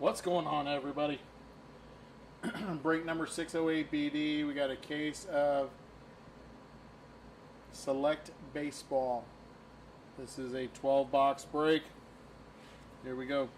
What's going on, everybody? Break number 608 BD. We got a case of Select Baseball. This is a 12-box break. Here we go.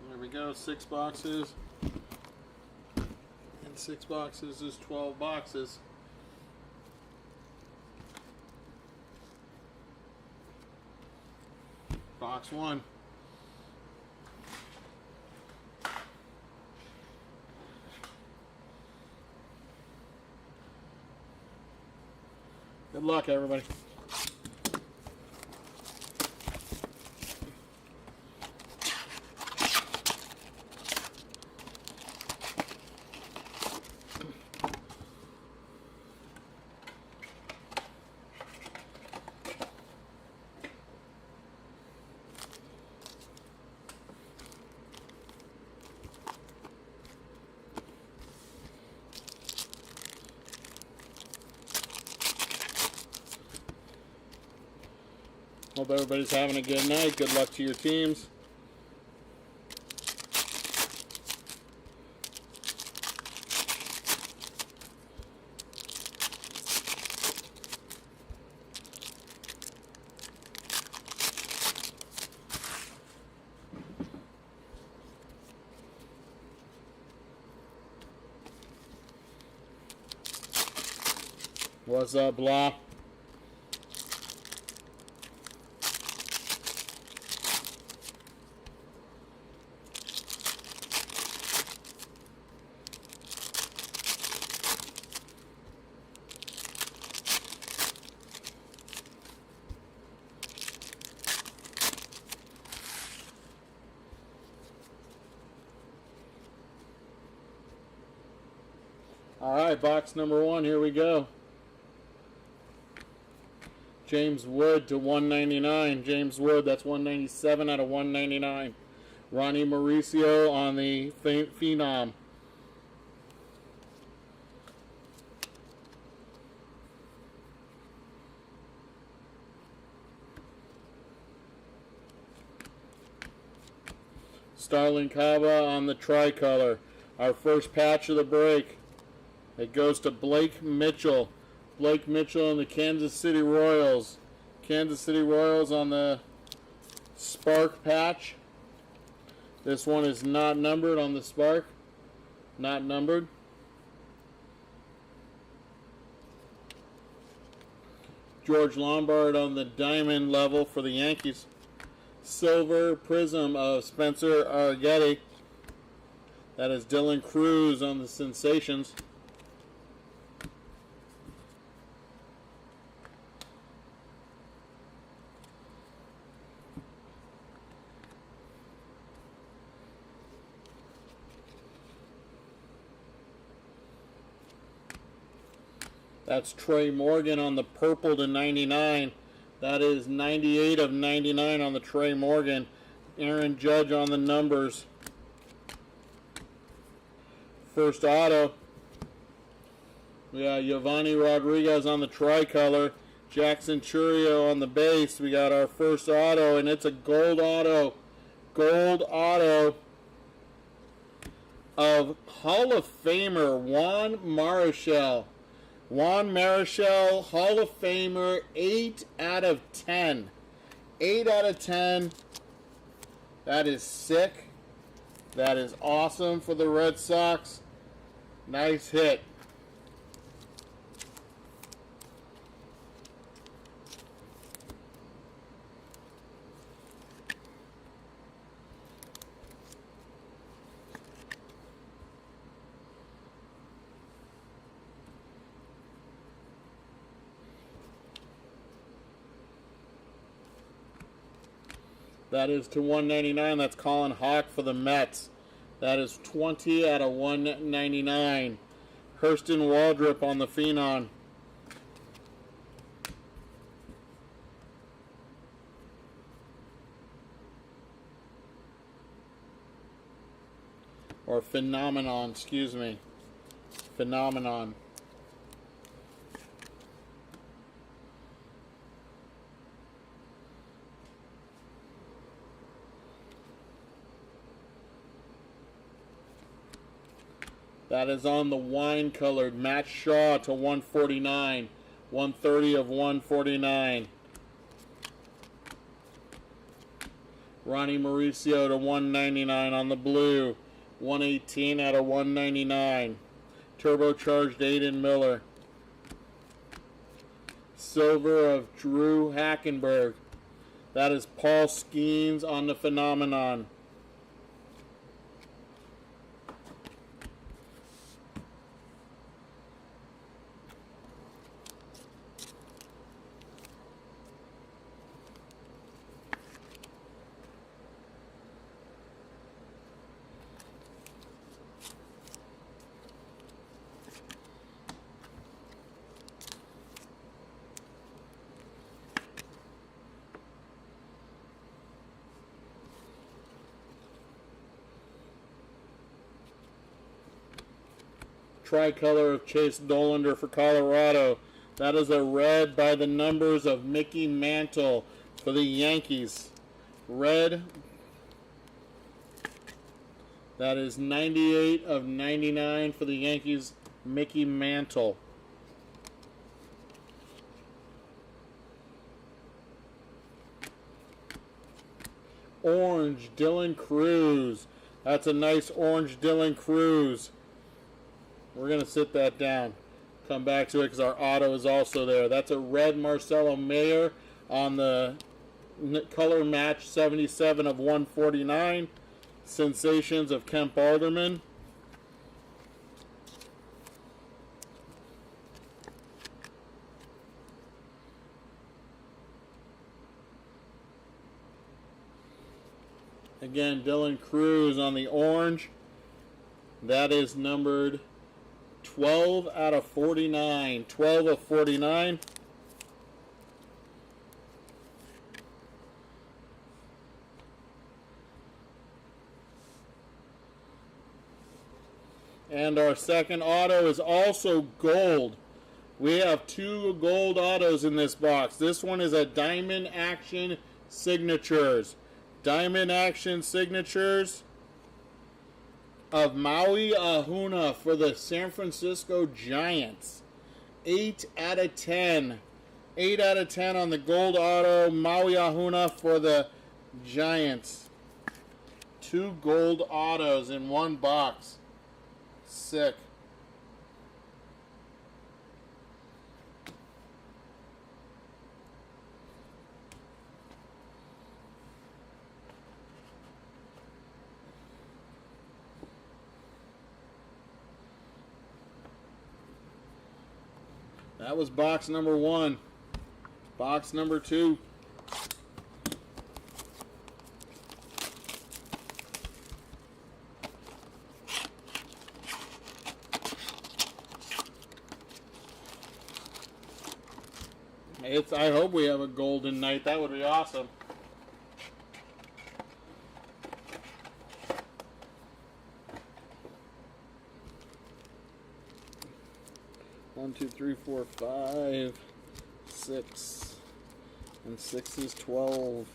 There we go, 6 boxes. And 6 boxes is 12 boxes. Box 1. Good luck, everybody. Hope everybody's having a good night. Good luck to your teams. What's up, Blah? All right, box number 1, here we go. James Wood to 199. James Wood, that's 197 out of 199. Ronnie Mauricio on the Phenom. Starling Cava on the tricolor. Our first patch of the break. It goes to Blake Mitchell. Blake Mitchell and the Kansas City Royals. Kansas City Royals on the Spark patch. This one is not numbered on the Spark. Not numbered. George Lombard on the diamond level for the Yankees. Silver prism of Spencer Arguetti. That is Dylan Cruz on the Sensations. That's Trey Morgan on the purple to 99. That is 98 of 99 on the Trey Morgan. Aaron Judge on the numbers. First auto. We got Giovanni Rodriguez on the tricolor. Jackson Churio on the base. We got our first auto, and it's a gold auto. Gold auto of Hall of Famer Juan Marichal. Juan Marichal, Hall of Famer, 8 out of 10. 8 out of 10. That is sick. That is awesome for the Red Sox. Nice hit. That is to 199. That's Colin Hawk for the Mets. That is 20 out of 199. Hurston Waldrop on the Phenom. Or Phenomenon, excuse me. Phenomenon. That is on the wine colored. Matt Shaw to 149. 130 of 149. Ronnie Mauricio to 199 on the blue. 118 out of 199. Turbocharged Aiden Miller. Silver of Drew Hackenberg. That is Paul Skeens on the Phenomenon. Tricolor of Chase Dollander for Colorado. That is a red by the numbers of Mickey Mantle for the Yankees. Red. That is 98 of 99 for the Yankees, Mickey Mantle. Orange, Dylan Cruz. That's a nice orange Dylan Cruz. We're going to sit that down. Come back to it because our auto is also there. That's a red Marcelo Mayer on the color match 77 of 149. Sensations of Kemp Alderman. Again, Dylan Cruz on the orange. That is numbered 12 out of 49. 12 of 49. And our second auto is also gold. We have two gold autos in this box. This one is a Diamond Action Signatures. Diamond Action Signatures of Maui Ahuna for the San Francisco Giants. 8 out of 10. 8 out of 10 on the gold auto. Maui Ahuna for the Giants. Two gold autos in one box. Sick. That was box number 1. Box number 2. I hope we have a golden night. That would be awesome. One, two, three, four, 5, 6, and 6 is 12.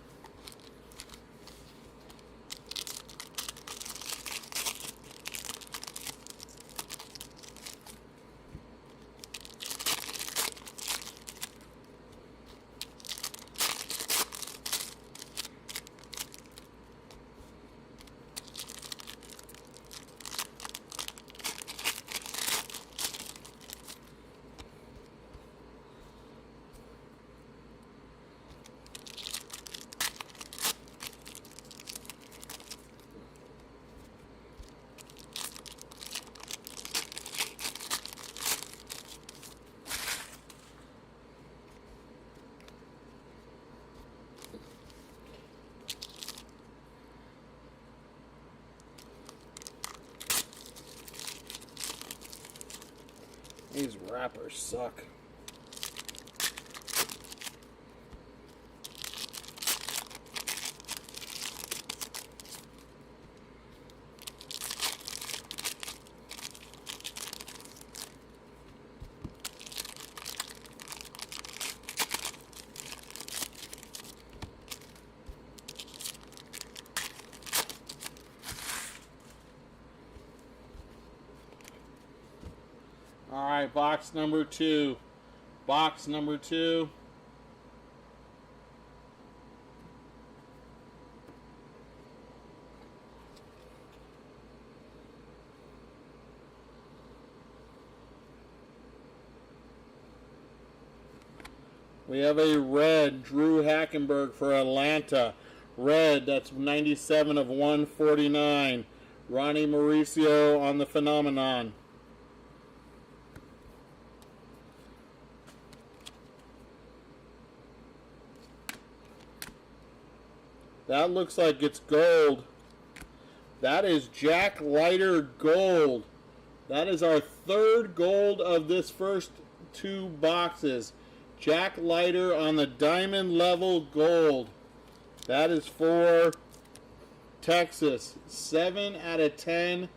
These wrappers suck. All right, box number 2. Box number 2. We have a red Drew Hackenberg for Atlanta. Red, that's 97 of 149. Ronnie Mauricio on the Phenomenon. That looks like it's gold. That is Jack Leiter gold. That is our 3rd gold of this first 2 boxes. Jack Leiter on the diamond level gold. That is for Texas. 7 out of 10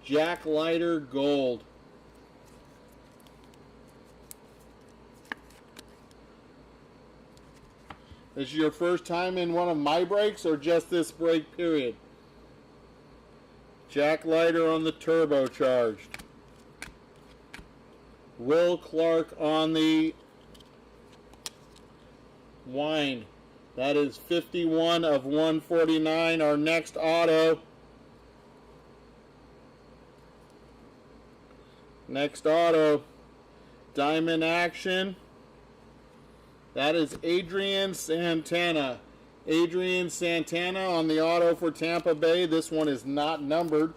Jack Leiter gold. This is your first time in one of my breaks or just this break period? Jack Leiter on the turbocharged. Will Clark on the wine. That is 51 of 149. Our next auto. Next auto. Diamond action. That is Adrian Santana. Adrian Santana on the auto for Tampa Bay. This one is not numbered.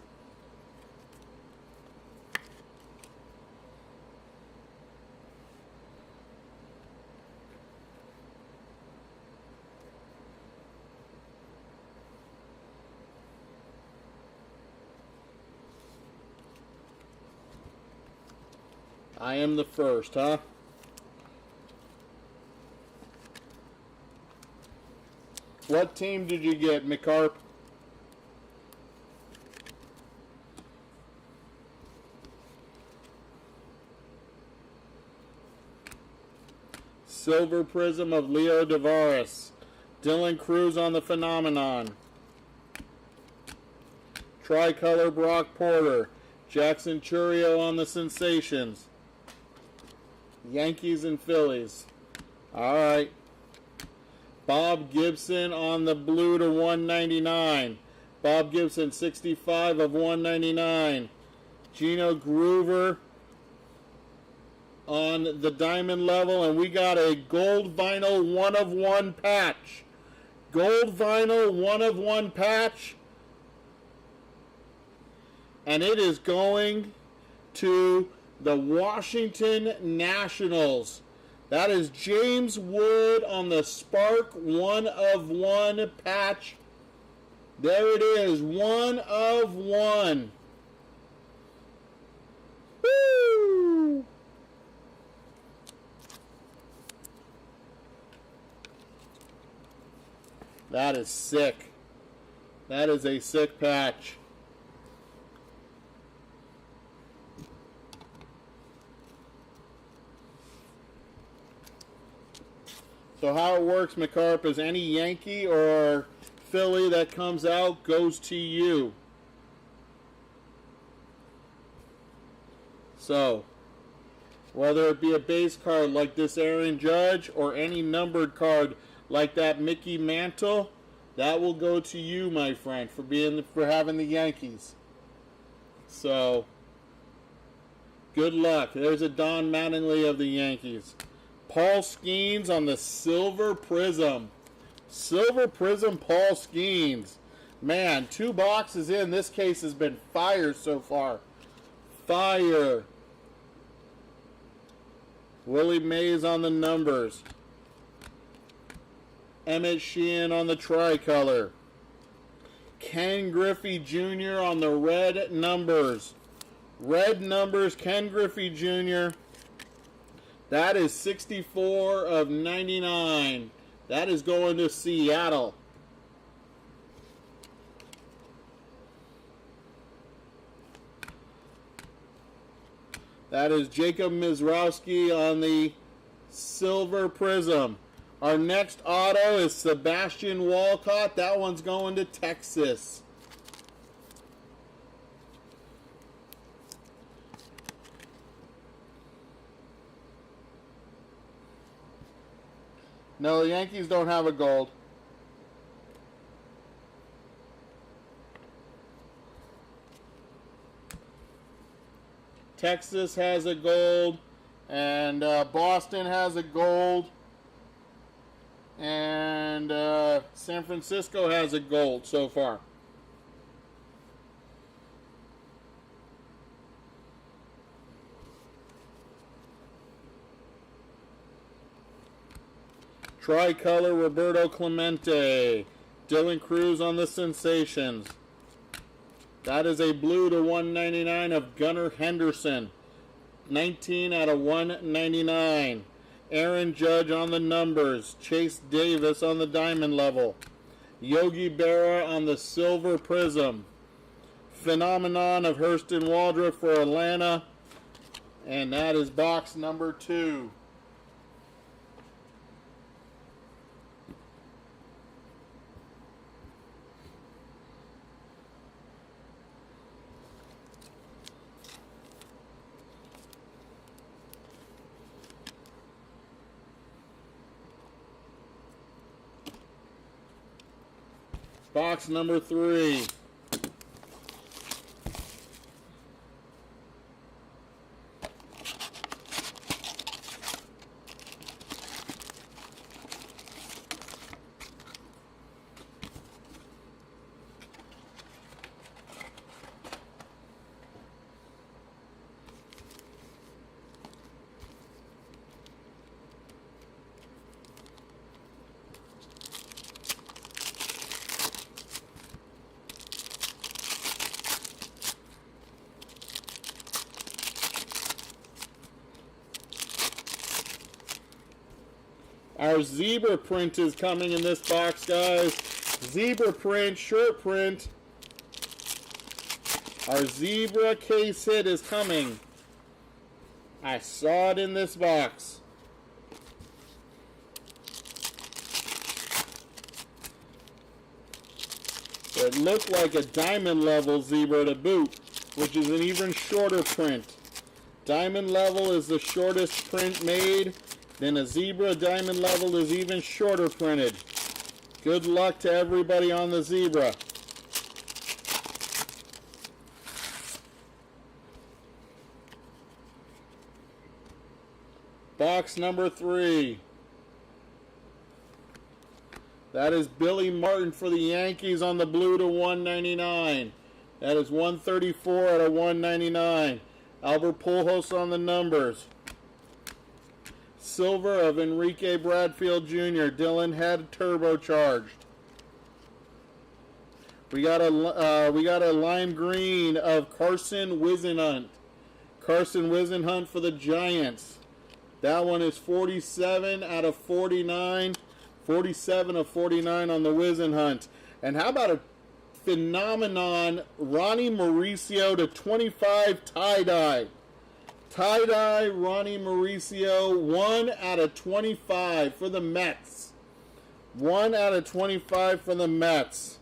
I am the first, huh? What team did you get, McCarp? Silver Prism of Leo Tavares. Dylan Cruz on the Phenomenon. Tricolor Brock Porter. Jackson Churio on the Sensations. Yankees and Phillies. All right. Bob Gibson on the blue to 199. Bob Gibson, 65 of 199. Gino Groover on the diamond level. And we got a gold vinyl 1 of 1 patch. Gold vinyl 1 of 1 patch. And it is going to the Washington Nationals. That is James Wood on the Spark 1 of 1 patch. There it is, 1 of 1. Woo! That is sick. That is a sick patch. So how it works, McCarp, is any Yankee or Philly that comes out goes to you. So, whether it be a base card like this Aaron Judge or any numbered card like that Mickey Mantle, that will go to you, my friend, for having the Yankees. So, good luck. There's a Don Mattingly of the Yankees. Paul Skeens on the Silver Prism. Silver Prism Paul Skeens. Man, 2 boxes in. This case has been fire so far. Fire. Willie Mays on the numbers. Emmett Sheehan on the tricolor. Ken Griffey Jr. on the red numbers. Red numbers, Ken Griffey Jr. That is 64 of 99. That is going to Seattle. That is Jacob Mizrowski on the Silver Prism. Our next auto is Sebastian Walcott. That one's going to Texas. No, the Yankees don't have a gold. Texas has a gold, and Boston has a gold, and San Francisco has a gold so far. Tricolor Roberto Clemente. Dylan Cruz on the Sensations. That is a blue to 199 of Gunnar Henderson. 19 out of 199. Aaron Judge on the numbers. Chase Davis on the diamond level. Yogi Berra on the Silver Prism. Phenomenon of Hurston Waldrop for Atlanta. And that is box number 2. Box number 3. Our zebra print is coming in this box, guys. Zebra print, short print. Our zebra case hit is coming. I saw it in this box. It looked like a diamond level zebra to boot, which is an even shorter print. Diamond level is the shortest print made. Then a zebra diamond level is even shorter printed. Good luck to everybody on the zebra. Box number 3. That is Billy Martin for the Yankees on the blue to 199. That is 134 out of 199. Albert Pujols on the numbers. Silver of Enrique Bradfield Jr. Dylan Head turbocharged. We got a lime green of Carson Whisenhunt. Carson Whisenhunt for the Giants. That one is 47 out of 49. 47 of 49 on the Whisenhunt. And how about a phenomenon Ronnie Mauricio to 25 tie-dye. Tie-dye Ronnie Mauricio, 1 out of 25 for the Mets. 1 out of 25 for the Mets.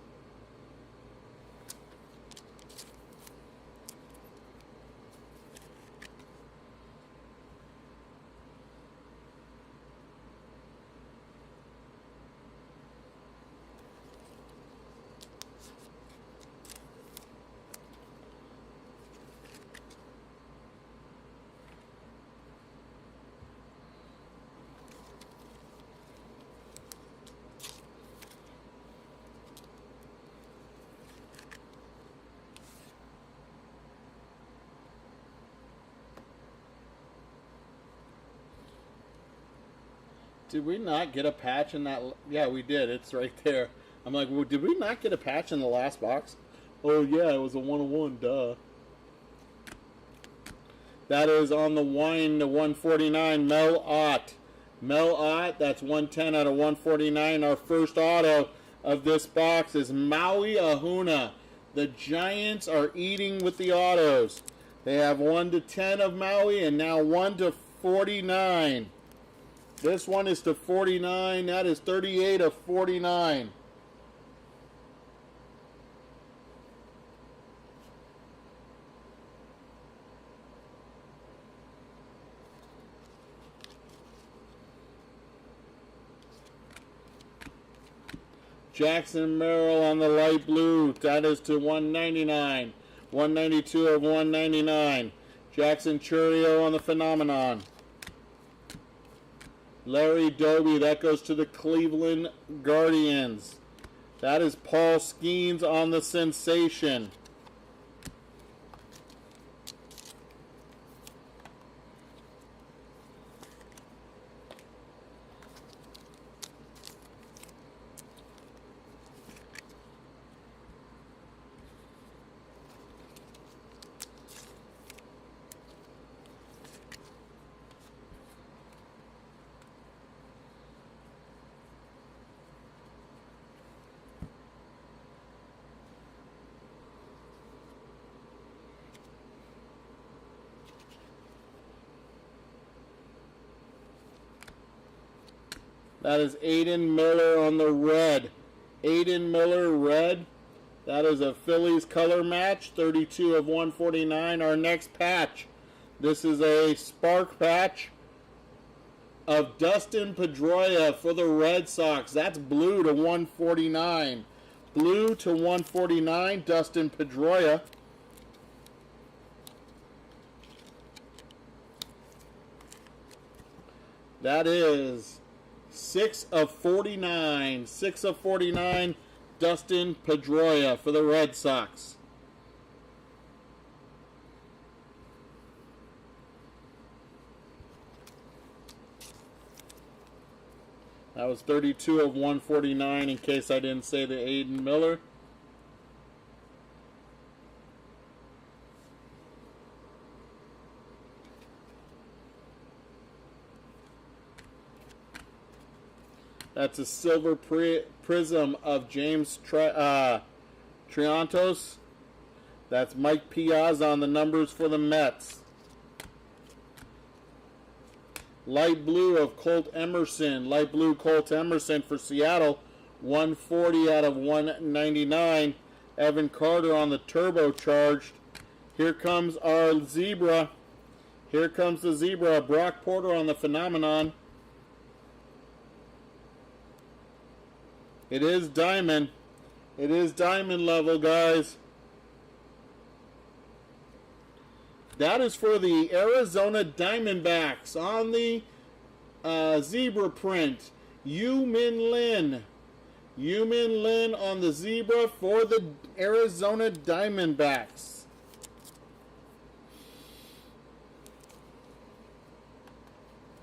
Did we not get a patch in that? Yeah, we did. It's right there. I'm like, well, did we not get a patch in the last box? Oh, yeah, it was a 101, duh. That is on the wine to 149, Mel Ott. Mel Ott, that's 110 out of 149. Our first auto of this box is Maui Ahuna. The Giants are eating with the autos. They have 1 to 10 of Maui and now 1 to 49. This one is to 49. That is 38 of 49. Jackson Merrill on the light blue. That is to 199. 192 of 199. Jackson Churio on the Phenomenon. Larry Doby, that goes to the Cleveland Guardians. That is Paul Skeens on the Sensation. That is Aiden Miller on the red. Aiden Miller red. That is a Phillies color match. 32 of 149. Our next patch. This is a spark patch of Dustin Pedroia for the Red Sox. That's blue to 149. Blue to 149, Dustin Pedroia. That is 6 of 49. 6 of 49, Dustin Pedroia for the Red Sox. That was 32 of 149 in case I didn't say the Aiden Miller. That's a silver prism of James Triantos. That's Mike Piazza on the numbers for the Mets. Light blue of Colt Emerson. Light blue Colt Emerson for Seattle. 140 out of 199. Evan Carter on the turbocharged. Here comes our zebra. Here comes the zebra. Brock Porter on the Phenomenon. It is diamond. It is diamond level, guys. That is for the Arizona Diamondbacks on the zebra print. Yu Min Lin. Yu Min Lin on the zebra for the Arizona Diamondbacks.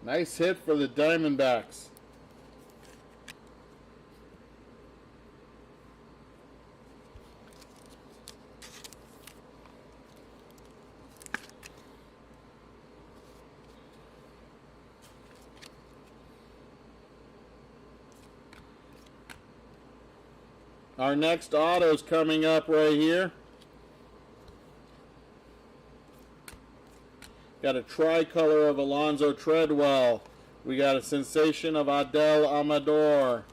Nice hit for the Diamondbacks. Our next auto's coming up right here. Got a tricolor of Alonzo Treadwell. We got a sensation of Adel Amador.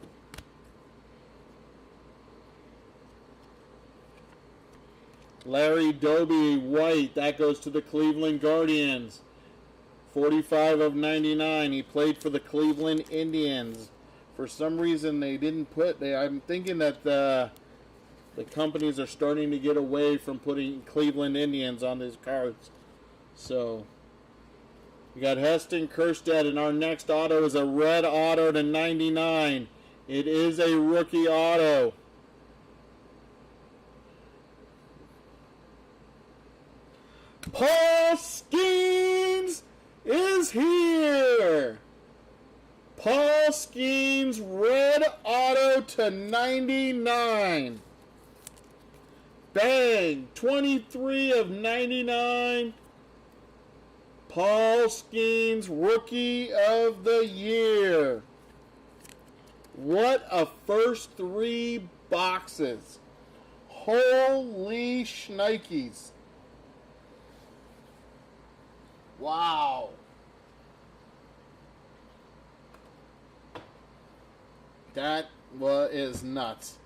Larry Doby white. That goes to the Cleveland Guardians. 45 of 99. He played for the Cleveland Indians. For some reason, they didn't put. I'm thinking that the companies are starting to get away from putting Cleveland Indians on these cards. So we got Heston Kjerstad, and our next auto is a red auto to 99. It is a rookie auto. Paul Skeens is here. Paul Skeens, red auto to 99. Bang! 23 of 99. Paul Skeens, Rookie of the Year. What a first 3 boxes. Holy shnikes. Wow. That is nuts.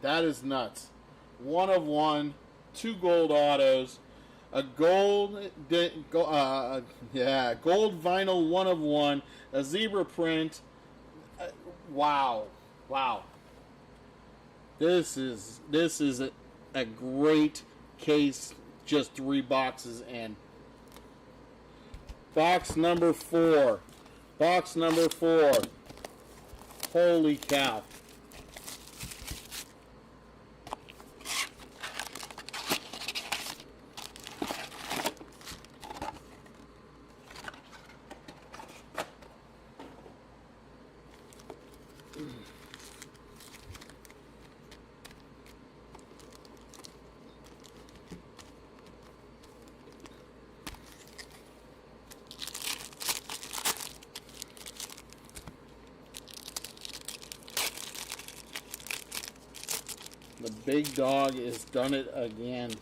That is nuts. 1 of 1, 2 gold autos, a gold vinyl 1 of 1, a zebra print. Wow. This is a great case. Just 3 boxes in. Box number 4. Holy cow. The big dog has done it again.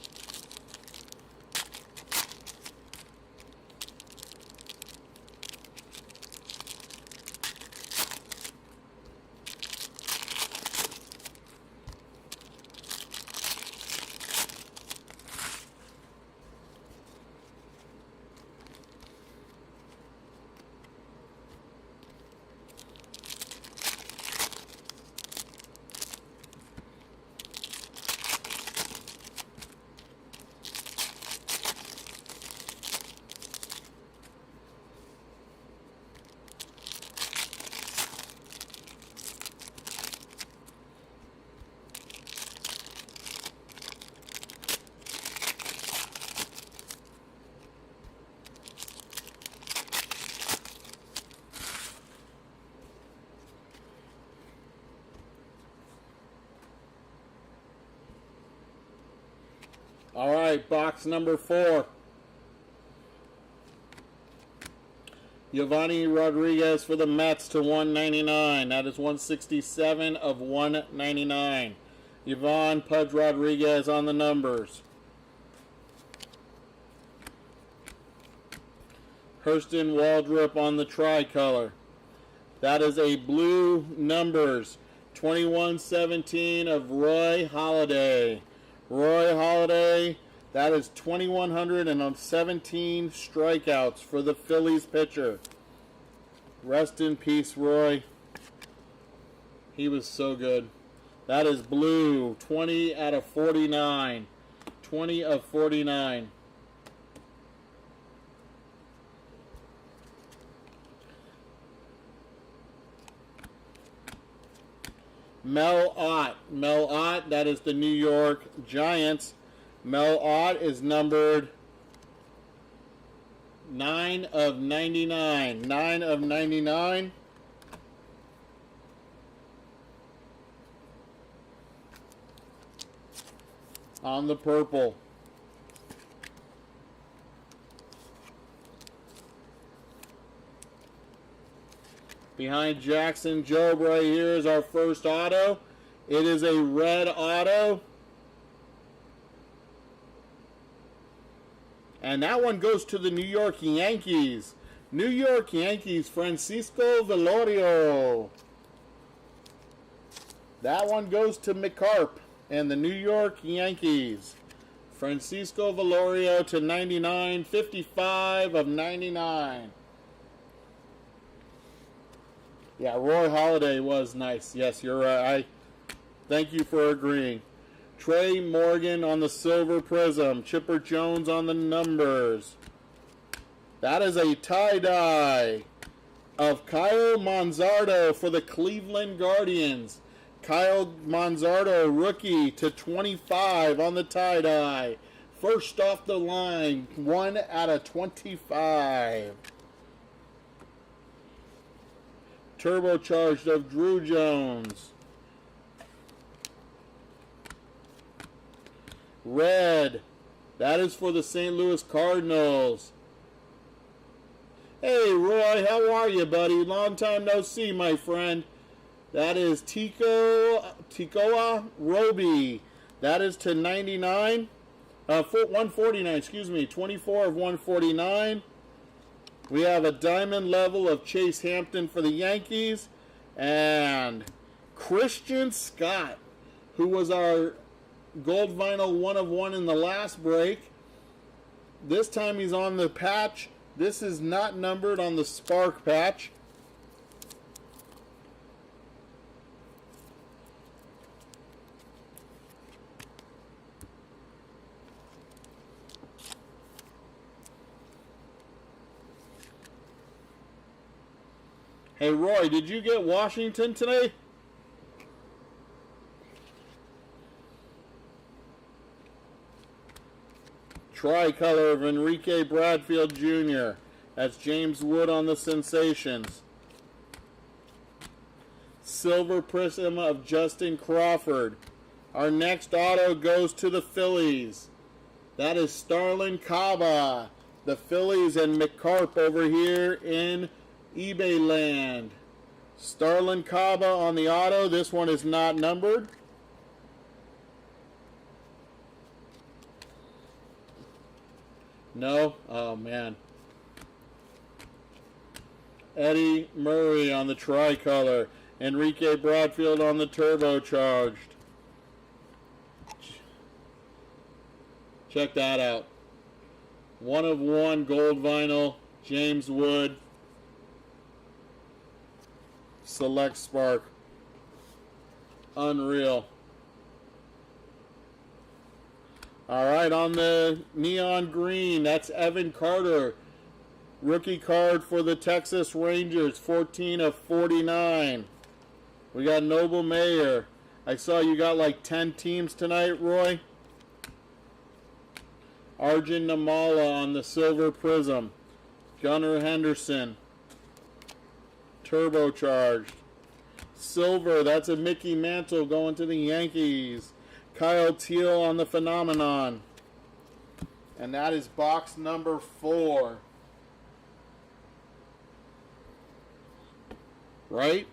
All right, box number 4. Giovanni Rodriguez for the Mets to 199. That is 167 of 199. Yvonne Pudge Rodriguez on the numbers. Hurston Waldrop on the tricolor. That is a blue numbers. 2117 of Roy Halladay. Roy Halladay, that is 2,117 strikeouts for the Phillies pitcher. Rest in peace, Roy. He was so good. That is blue, 20 out of 49. 20 of 49. Mel Ott. Mel Ott, that is the New York Giants. Mel Ott is numbered 9 of 99. 9 of 99. On the purple. Behind Jackson Job right here is our first auto. It is a red auto. And that one goes to the New York Yankees. New York Yankees, Francisco Velorio. That one goes to McCarp and the New York Yankees. Francisco Velorio to 99, 55 of 99. Yeah, Roy Halladay was nice. Yes, you're right. Thank you for agreeing. Trey Morgan on the silver prism. Chipper Jones on the numbers. That is a tie-dye of Kyle Manzardo for the Cleveland Guardians. Kyle Manzardo, rookie to 25 on the tie-dye. First off the line, 1 out of 25. Turbocharged of Drew Jones. Red. That is for the St. Louis Cardinals. Hey, Roy, how are you, buddy? Long time no see, my friend. That is Tikoa Roby. That is to 99. 149, excuse me. 24 of 149. We have a diamond level of Chase Hampton for the Yankees. And Christian Scott, who was our gold vinyl 1 of 1 in the last break. This time he's on the patch. This is not numbered on the Spark patch. Hey, Roy, did you get Washington today? Tricolor of Enrique Bradfield Jr. That's James Wood on the Sensations. Silver Prism of Justin Crawford. Our next auto goes to the Phillies. That is Starlin Caba. The Phillies and McCarp over here in eBay land. Starlin Caba on the auto. This one is not numbered. No? Oh, man. Eddie Murray on the tricolor. Enrique Bradfield on the turbocharged. Check that out. 1 of 1 gold vinyl. James Wood. Select Spark. Unreal. Alright, on the neon green, that's Evan Carter. Rookie card for the Texas Rangers, 14 of 49. We got Noble Mayer. I saw you got like 10 teams tonight, Roy. Arjun Namala on the Silver Prism. Gunnar Henderson. Turbocharged. Silver, that's a Mickey Mantle going to the Yankees. Kyle Teal on the Phenomenon. And that is box number 4. Right?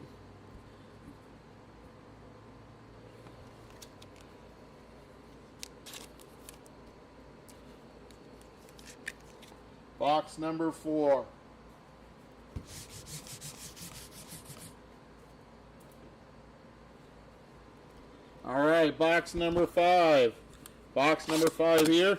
Box number 4. All right, box number 5. Box number 5 here.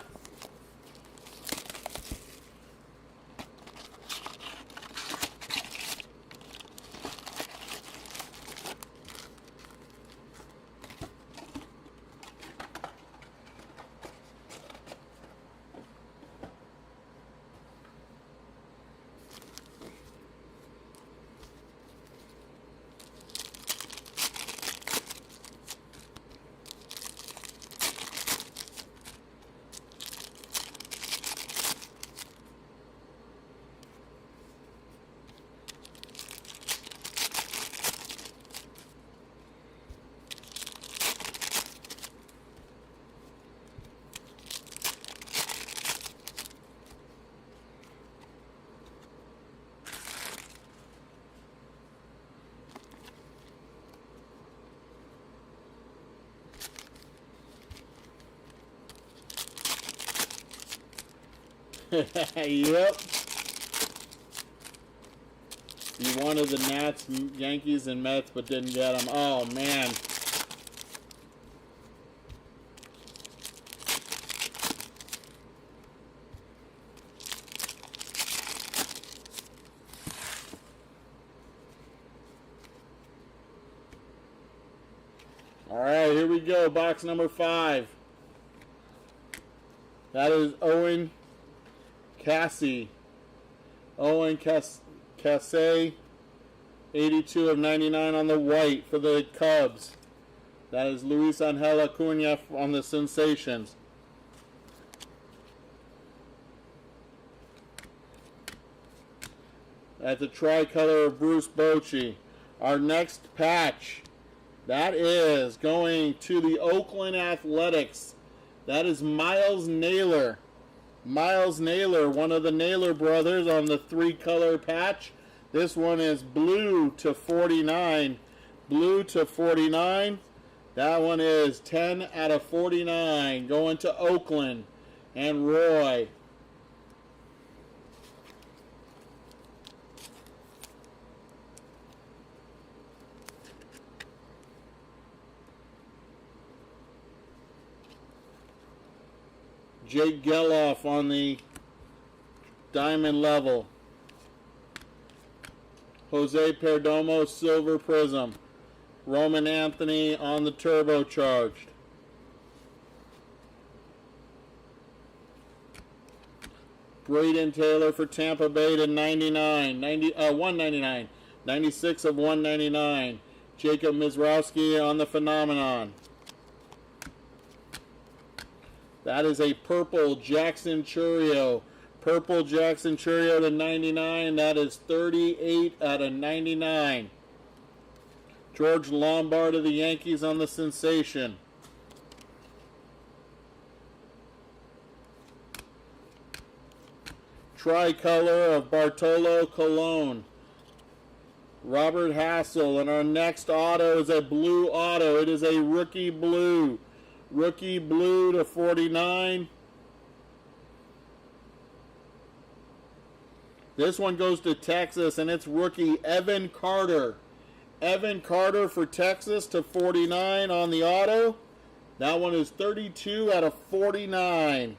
Yep. You wanted the Nats, Yankees, and Mets, but didn't get them. Oh, man. All right, here we go. Box number 5. That is Owen Cassie. Owen Casse, 82 of 99 on the white for the Cubs. That is Luis Angel Acuna on the Sensations. That's the tricolor of Bruce Bochy. Our next patch, that is going to the Oakland Athletics. That is Miles Naylor. Miles Naylor, one of the Naylor brothers on the 3-color patch. This one is blue to 49. Blue to 49. That one is 10 out of 49. Going to Oakland and Roy. Jake Geloff on the diamond level. Jose Perdomo silver prism. Roman Anthony on the turbocharged. Braden Taylor for Tampa Bay to 199. 96 of 199. Jacob Mizrowski on the Phenomenon. That is a purple Jackson Churio. Purple Jackson Churio to 99. That is 38 out of 99. George Lombard of the Yankees on the Sensation. Tricolor of Bartolo Colon. Robert Hassel. And our next auto is a blue auto. It is a rookie blue. Rookie blue to 49. This one goes to Texas, and it's rookie Evan Carter. Evan Carter for Texas to 49 on the auto. That one is 32 out of 49.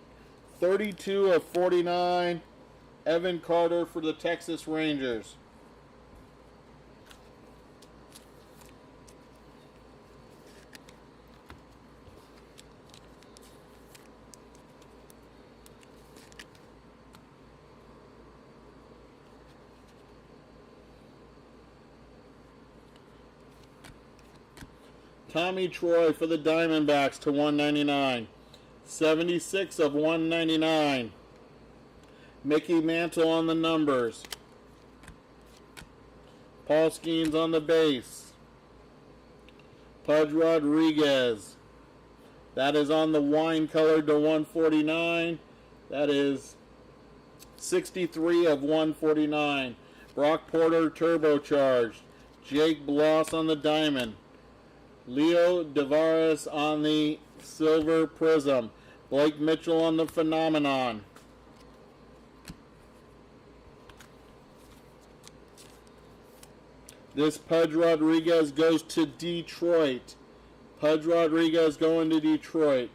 32 of 49. Evan Carter for the Texas Rangers. Tommy Troy for the Diamondbacks to 199. 76 of 199. Mickey Mantle on the numbers. Paul Skeens on the base. Pudge Rodriguez. That is on the wine colored to 149. That is 63 of 149. Brock Porter turbocharged. Jake Bloss on the diamond. Leo Tavares on the silver prism. Blake Mitchell on the Phenomenon. This Pudge Rodriguez goes to Detroit. Pudge Rodriguez going to Detroit.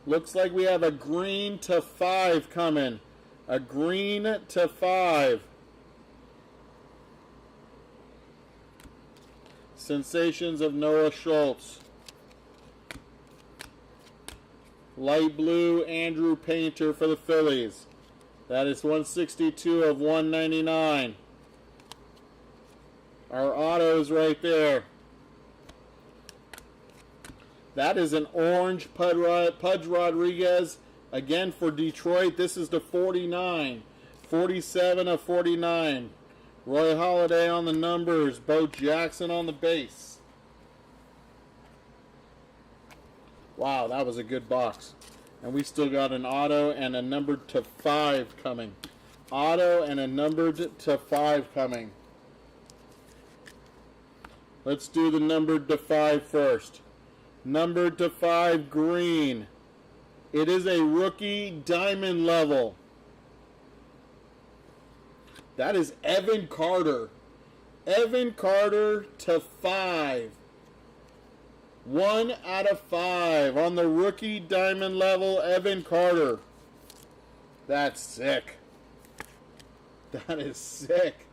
Looks like we have a green to 5 coming. A green to 5. Sensations of Noah Schultz. Light blue Andrew Painter for the Phillies. That is 162 of 199. Our autos right there. That is an orange Pudge Rodriguez, again for Detroit. This is the 49. 47 of 49. Roy Halladay on the numbers. Bo Jackson on the base. Wow, that was a good box. And we still got an auto and a numbered to 5 coming. Auto and a numbered to 5 coming. Let's do the numbered to 5 first. Numbered to 5 green. It is a rookie diamond level. That is Evan Carter. Evan Carter to 5. 1 out of 5 on the rookie diamond level, Evan Carter. That's sick. That is sick.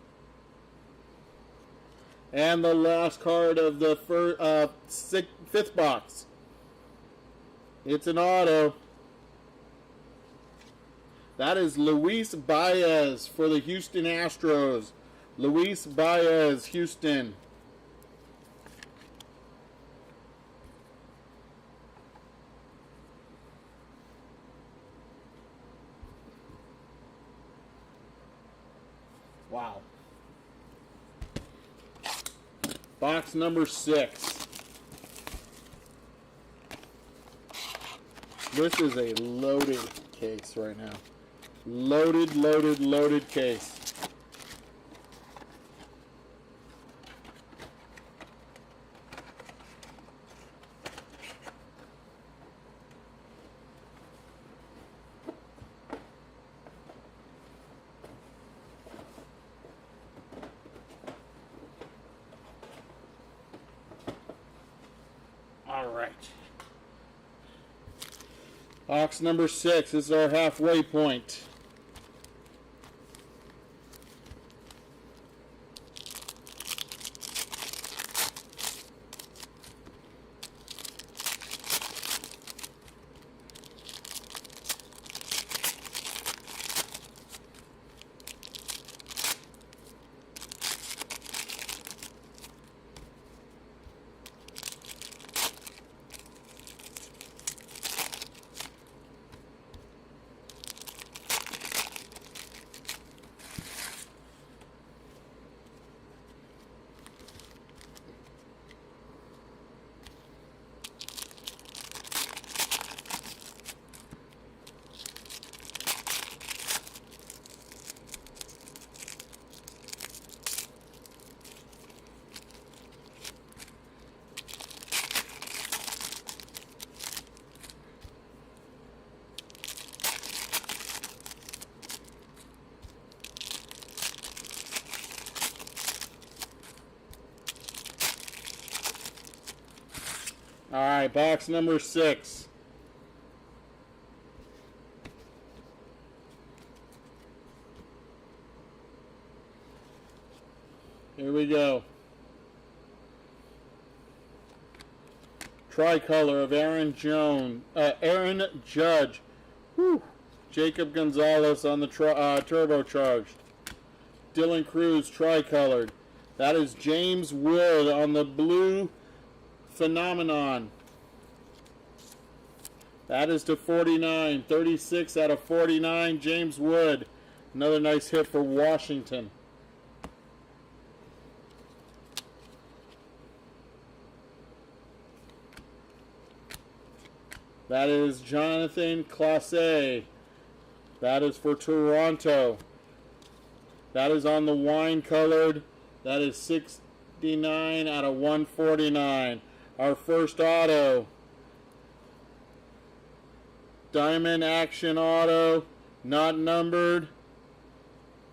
And the last card of the fifth box. It's an auto. That is Luis Baez for the Houston Astros. Luis Baez, Houston. Wow. Box number 6. This is a loaded case right now. Loaded, loaded, loaded case. All right. Box number 6. This is our halfway point. All right, box number 6. Here we go. Tricolor of Aaron Judge. Whew. Jacob Gonzalez on the turbocharged. Dylan Cruz tricolored. That is James Wood on the blue Phenomenon. That is to 49. 36 out of 49. James Wood. Another nice hit for Washington. That is Jonathan Clase. That is for Toronto. That is on the wine colored. That is 69 out of 149. Our first auto. Diamond Action Auto. Not numbered.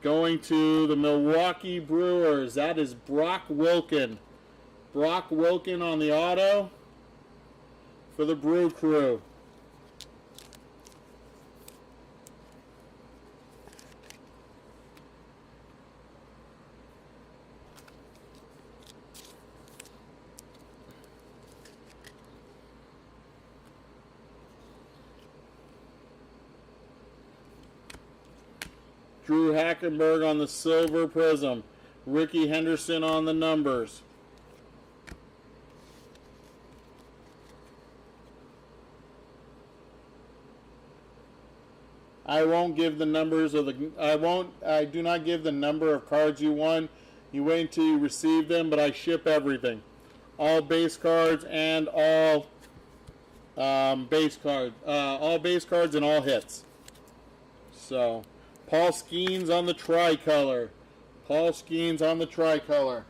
Going to the Milwaukee Brewers. That is Brock Wilken. Brock Wilken on the auto for the Brew Crew. Drew Hackenberg on the silver prism. Ricky Henderson on the numbers. I won't give the numbers of the I do not give the number of cards you won. You wait until you receive them, but I ship everything. All base cards and all base cards. All base cards and all hits. So Paul Skeens on the tricolor. Paul Skeens on the tricolor.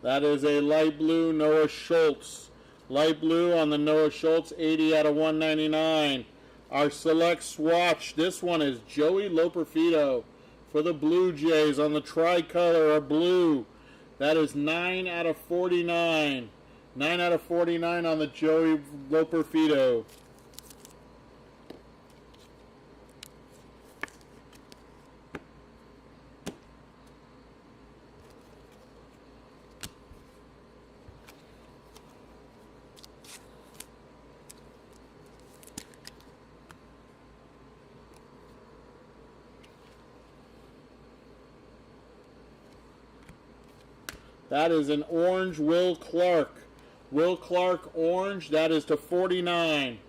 That is a light blue Noah Schultz. Light blue on the Noah Schultz, 80 out of 199. Our select swatch, this one is Joey Loperfido for the Blue Jays on the tricolor of blue. That is 9 out of 49. 9 out of 49 on the Joey Loperfido. That is an orange Will Clark. Will Clark orange. That is to 49.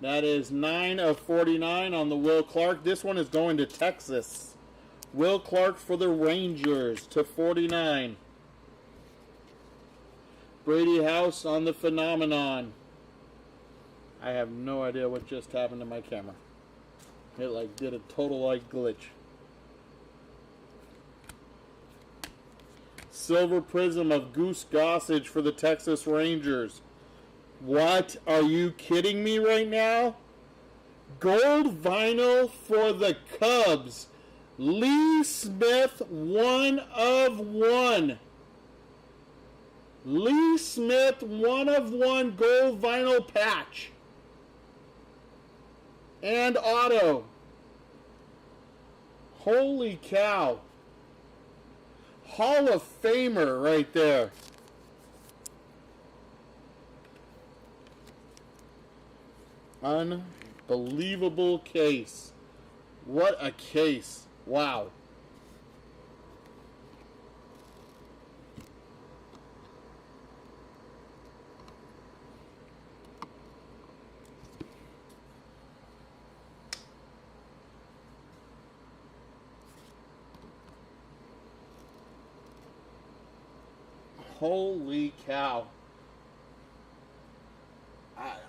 That is 9 of 49 on the Will Clark. This one is going to Texas. Will Clark for the Rangers to 49. Brady House on the Phenomenon. I have no idea what just happened to my camera. It like did a total like glitch. Silver Prism of Goose Gossage for the Texas Rangers. What? Are you kidding me right now? Gold vinyl for the Cubs. Lee Smith, 1 of 1. Lee Smith, 1 of 1 gold vinyl patch. And auto. Holy cow. Hall of Famer right there. Unbelievable case. What a case. Wow. Holy cow.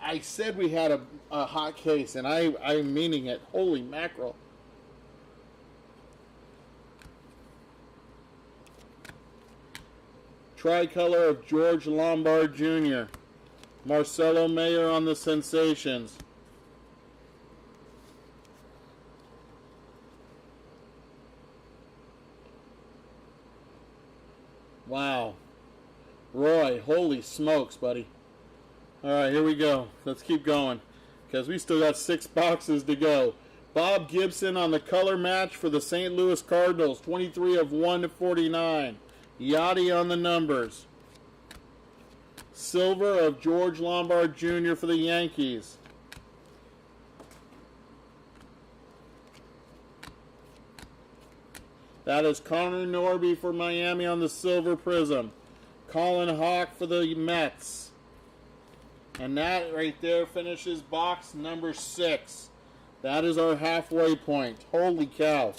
I said we had a hot case, and I'm meaning it. Holy mackerel. Tricolor of George Lombard Jr. Marcelo Mayer on the Sensations. Wow. Roy, holy smokes, buddy. Alright, here we go. Let's keep going, because we still got 6 boxes to go. Bob Gibson on the color match for the St. Louis Cardinals. 23 of 1 to 49. Yachty on the numbers. Silver of George Lombard Jr. for the Yankees. That is Connor Norby for Miami on the Silver Prism. Colin Hawk for the Mets. And that right there finishes box number 6. That is our halfway point. Holy cow.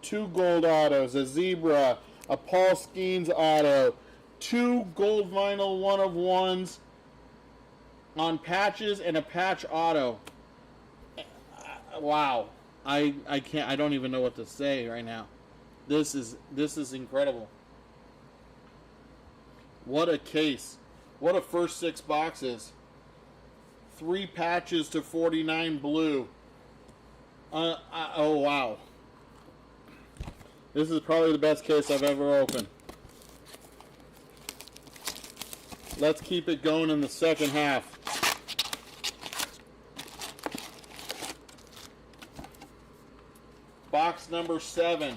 2 gold autos, a zebra, a Paul Skeens auto, 2 gold vinyl 1 of 1s on patches, and a patch auto. Wow. I can't, I don't even know what to say right now. This is incredible. What a case. What a first 6 boxes. 3 patches to 49 blue. Oh wow. This is probably the best case I've ever opened. Let's keep it going in the second half. Box number 7.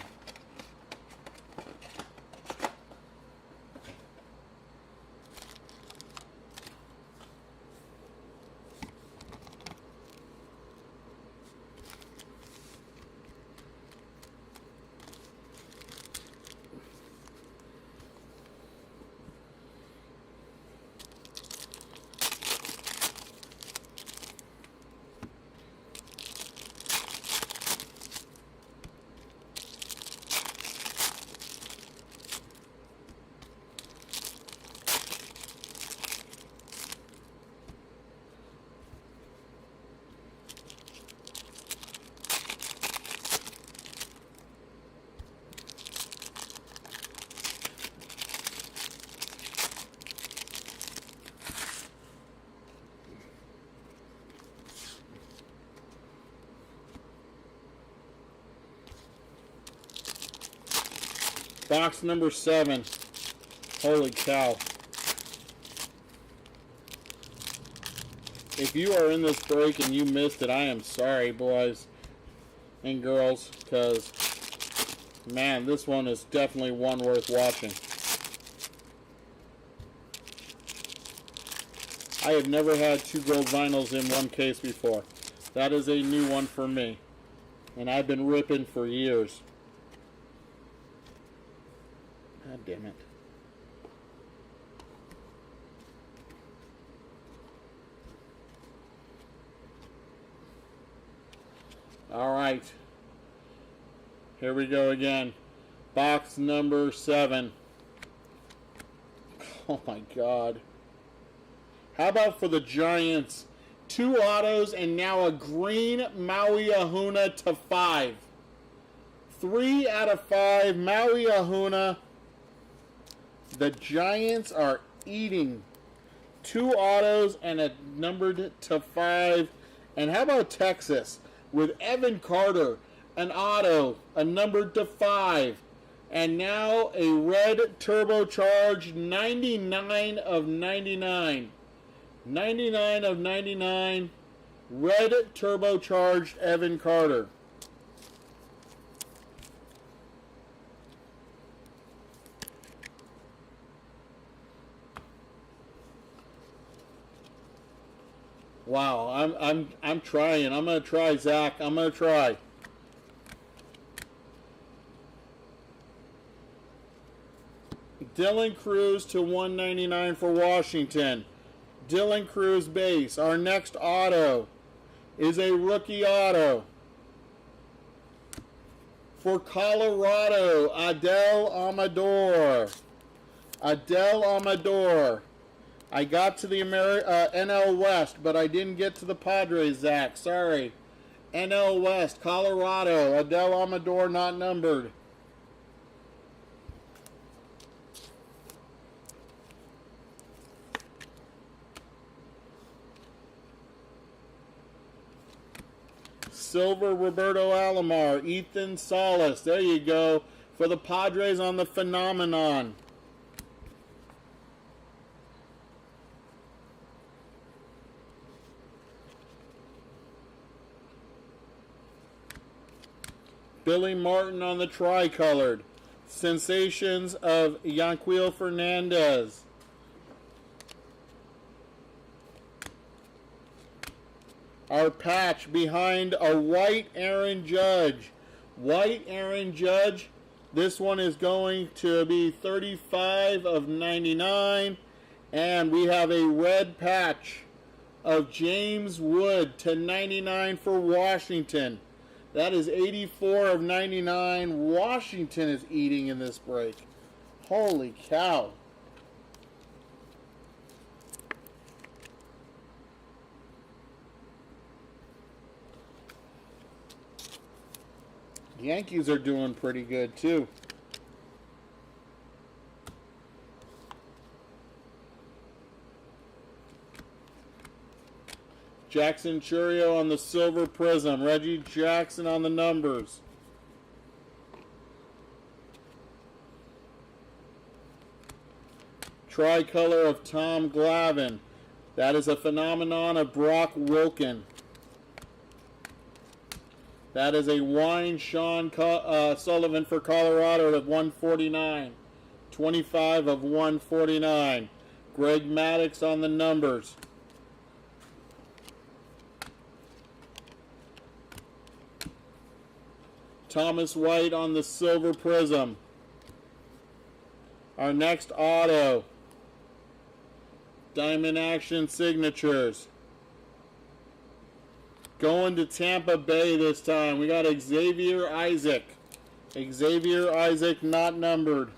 Box number 7. Holy cow. If you are in this break and you missed it, I am sorry, boys and girls, because, man, this one is definitely one worth watching. I have never had 2 gold vinyls in one case before. That is a new one for me. And I've been ripping for years. God damn it. All right. Here we go again. Box number 7. Oh my God. How about for the Giants? 2 autos and now a green Maui Ahuna to 5. 3 out of 5. Maui Ahuna. The Giants are eating. 2 autos and a numbered to 5. And how about Texas? With Evan Carter, an auto, a numbered to 5. And now a red turbocharged 99 of 99. 99 of 99. Red turbocharged Evan Carter. Wow, I'm trying. I'm gonna try, Zach. I'm gonna try. Dylan Cruz to 199 for Washington. Dylan Cruz base. Our next auto is a rookie auto. For Colorado, Adel Amador. Adel Amador. I got to the NL West, but I didn't get to the Padres, Zach. Sorry. NL West, Colorado. Adel Amador not numbered. Silver Roberto Alomar, Ethan Salas. There you go. For the Padres on the Phenomenon. Billy Martin on the Tricolored. Sensations of Yanquiel Fernandez. Our patch behind a white Aaron Judge. White Aaron Judge. This one is going to be 35 of 99. And we have a red patch of James Wood to 99 for Washington. That is 84 of 99. Washington is eating in this break. Holy cow. The Yankees are doing pretty good too. Jackson Churio on the silver prism. Reggie Jackson on the numbers. Tricolor of Tom Glavine. That is a phenomenon of Brock Wilken. That is a wine Sean Sullivan for Colorado at 149. 25 of 149. Greg Maddux on the numbers. Thomas White on the silver prism. Our next auto. Diamond Action Signatures. Going to Tampa Bay this time. We got Xavier Isaac. Xavier Isaac not numbered.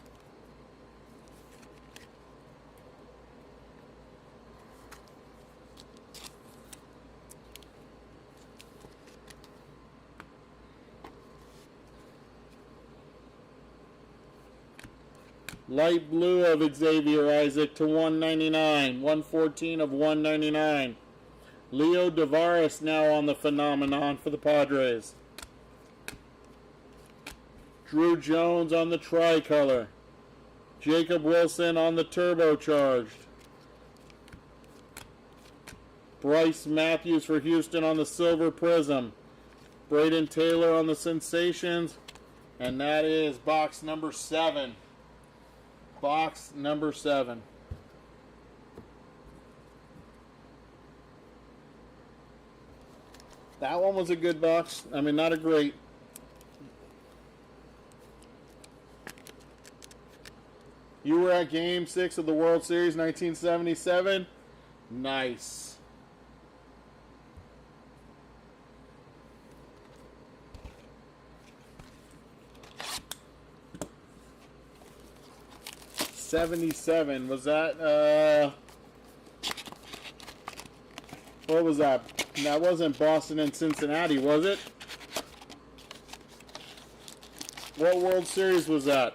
Light blue of Xavier Isaac to 199. 114 of 199. Leo Tavares now on the phenomenon for the Padres. Drew Jones on the tricolor. Jacob Wilson on the turbocharged. Bryce Matthews for Houston on the silver prism. Braden Taylor on the sensations. And that is box number 7. Box number 7. That one was a good box. I mean, not a great. You were at Game 6 of the World Series 1977. Nice. /77. Was that, what was that? That wasn't Boston and Cincinnati, was it? What World Series was that?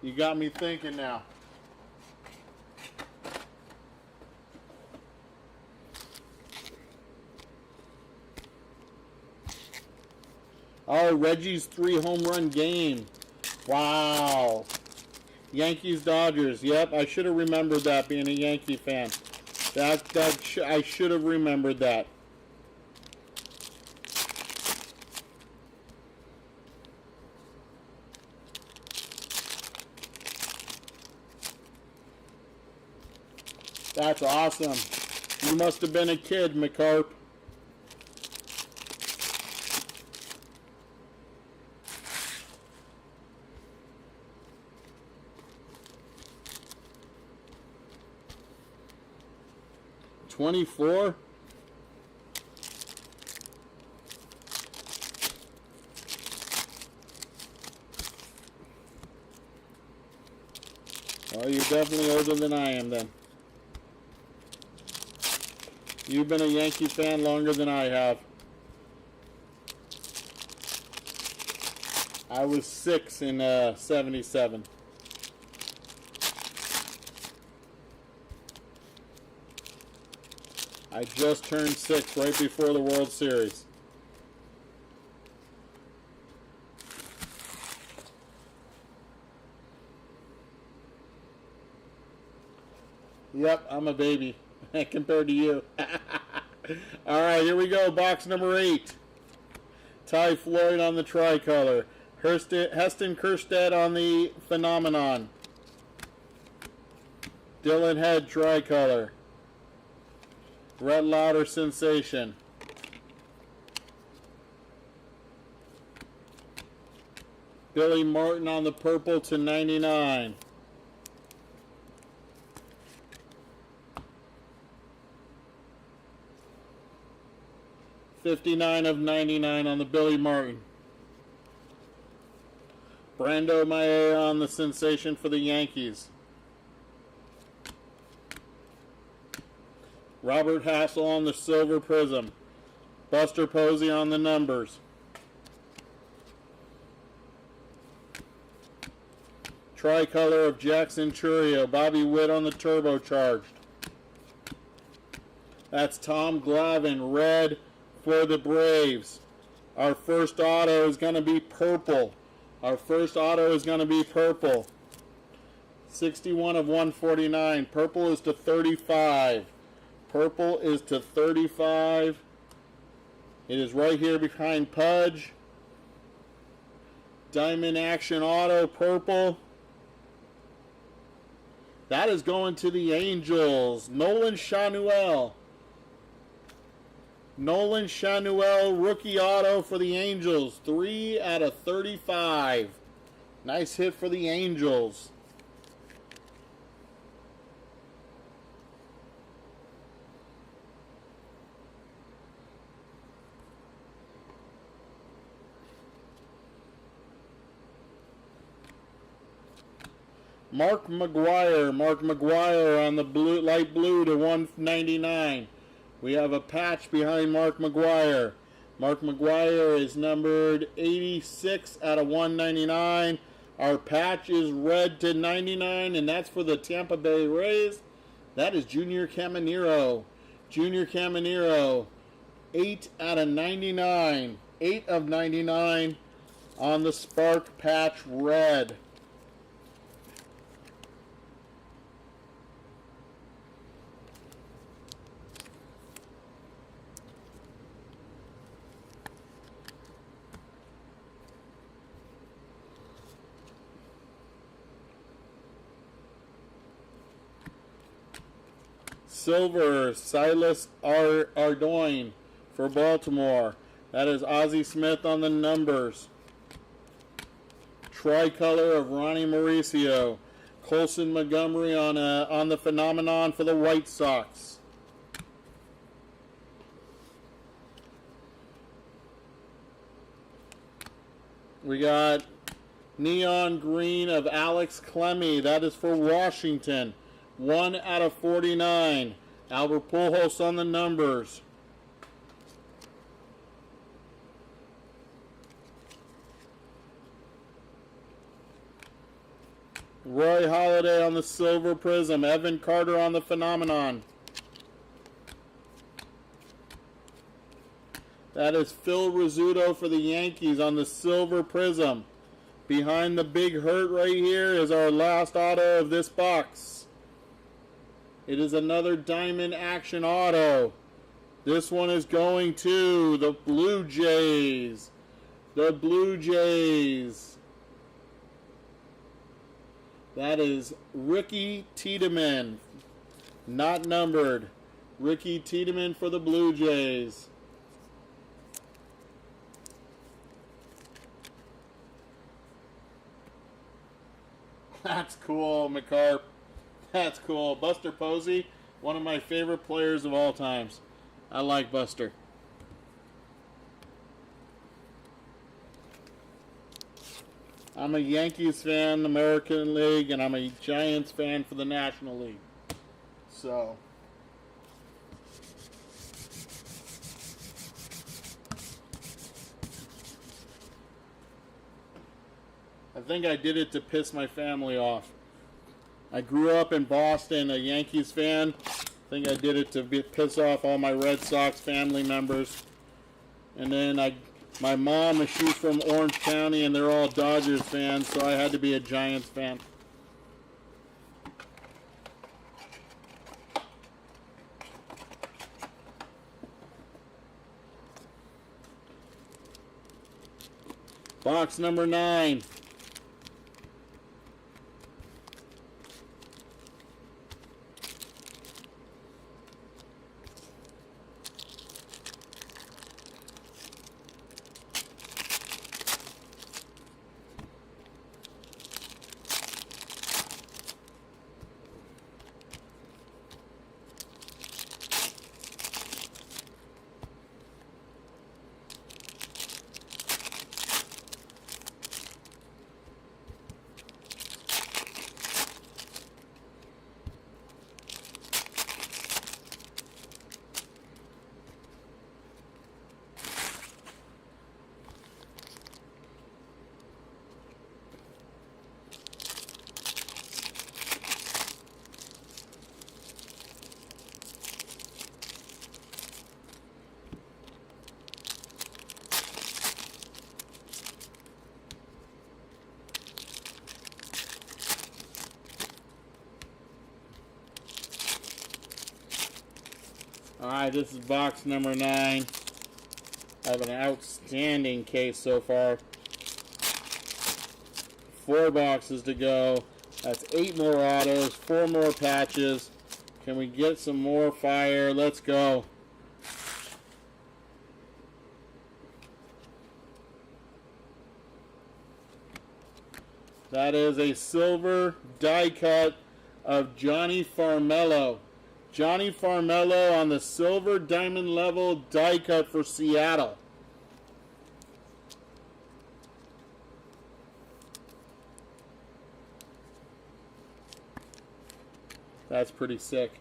You got me thinking now. Oh, Reggie's 3-home run game. Wow. Yankees Dodgers. Yep, I should have remembered that being a Yankee fan. I should have remembered that. That's awesome. You must have been a kid, McCarp. $24. Well, you're definitely older than I am then. You've been a Yankee fan longer than I have. I was 6 in '77. I just turned 6 right before the World Series. Yep, I'm a baby compared to you. All right, here we go. Box number 8. Ty Floyd on the tricolor. Heston Kjerstad on the phenomenon. Dylan Head tricolor. Rhett Lauder sensation. Billy Martin on the purple /99. $59 of $99 on the Billy Martin. Brando Maeda on the sensation for the Yankees. Robert Hassel on the silver prism. Buster Posey on the numbers. Tricolor of Jackson Churio. Bobby Witt on the turbocharged. That's Tom Glavine, red for the Braves. Our first auto is going to be purple. Our first auto is going to be purple. 61 of 149. Purple is to 35. Purple is to 35. It is right here behind Pudge. Diamond Action Auto, purple. That is going to the Angels. Nolan Schanuel. Nolan Schanuel, rookie auto for the Angels. 3 out of 35. Nice hit for the Angels. Mark McGwire on the blue, light blue to 199. We have a patch behind Mark McGwire. Mark McGwire is numbered 86 out of 199. Our patch is red to 99, and that's for the Tampa Bay Rays. That is Junior Caminero. Junior Caminero, 8 out of 99. 8 of 99 on the Spark patch red. Silver, Silas Ardoin for Baltimore. That is Ozzie Smith on the numbers. Tricolor of Ronnie Mauricio. Colson Montgomery on the phenomenon for the White Sox. We got Neon green of Alex Clemmy. That is for Washington. 1/49. Albert Pujols on the numbers. Roy Halladay on the silver prism. Evan Carter on the phenomenon. That is Phil Rizzuto for the Yankees on the silver prism. Behind the big hurt right here is our last auto of this box. It is another diamond action auto. This one is going to the Blue Jays. The Blue Jays. That is Ricky Tiedemann. Not numbered. Ricky Tiedemann for the Blue Jays. That's cool, McCarp. That's cool. Buster Posey, one of my favorite players of all times. I like Buster. I'm a Yankees fan, American League, and I'm a Giants fan for the National League. So, I think I did it to piss my family off. I grew up in Boston, a Yankees fan. I think I did it to piss off all my Red Sox family members. And then my mom, she's from Orange County, and they're all Dodgers fans, so I had to be a Giants fan. Box number 9. Alright, this is box number 9. I have an outstanding case so far. 4 boxes to go. That's 8 more autos, 4 more patches. Can we get some more fire? Let's go. That is a silver die cut of Johnny Farmello. Johnny Farmello on the silver diamond level die cut for Seattle. That's pretty sick.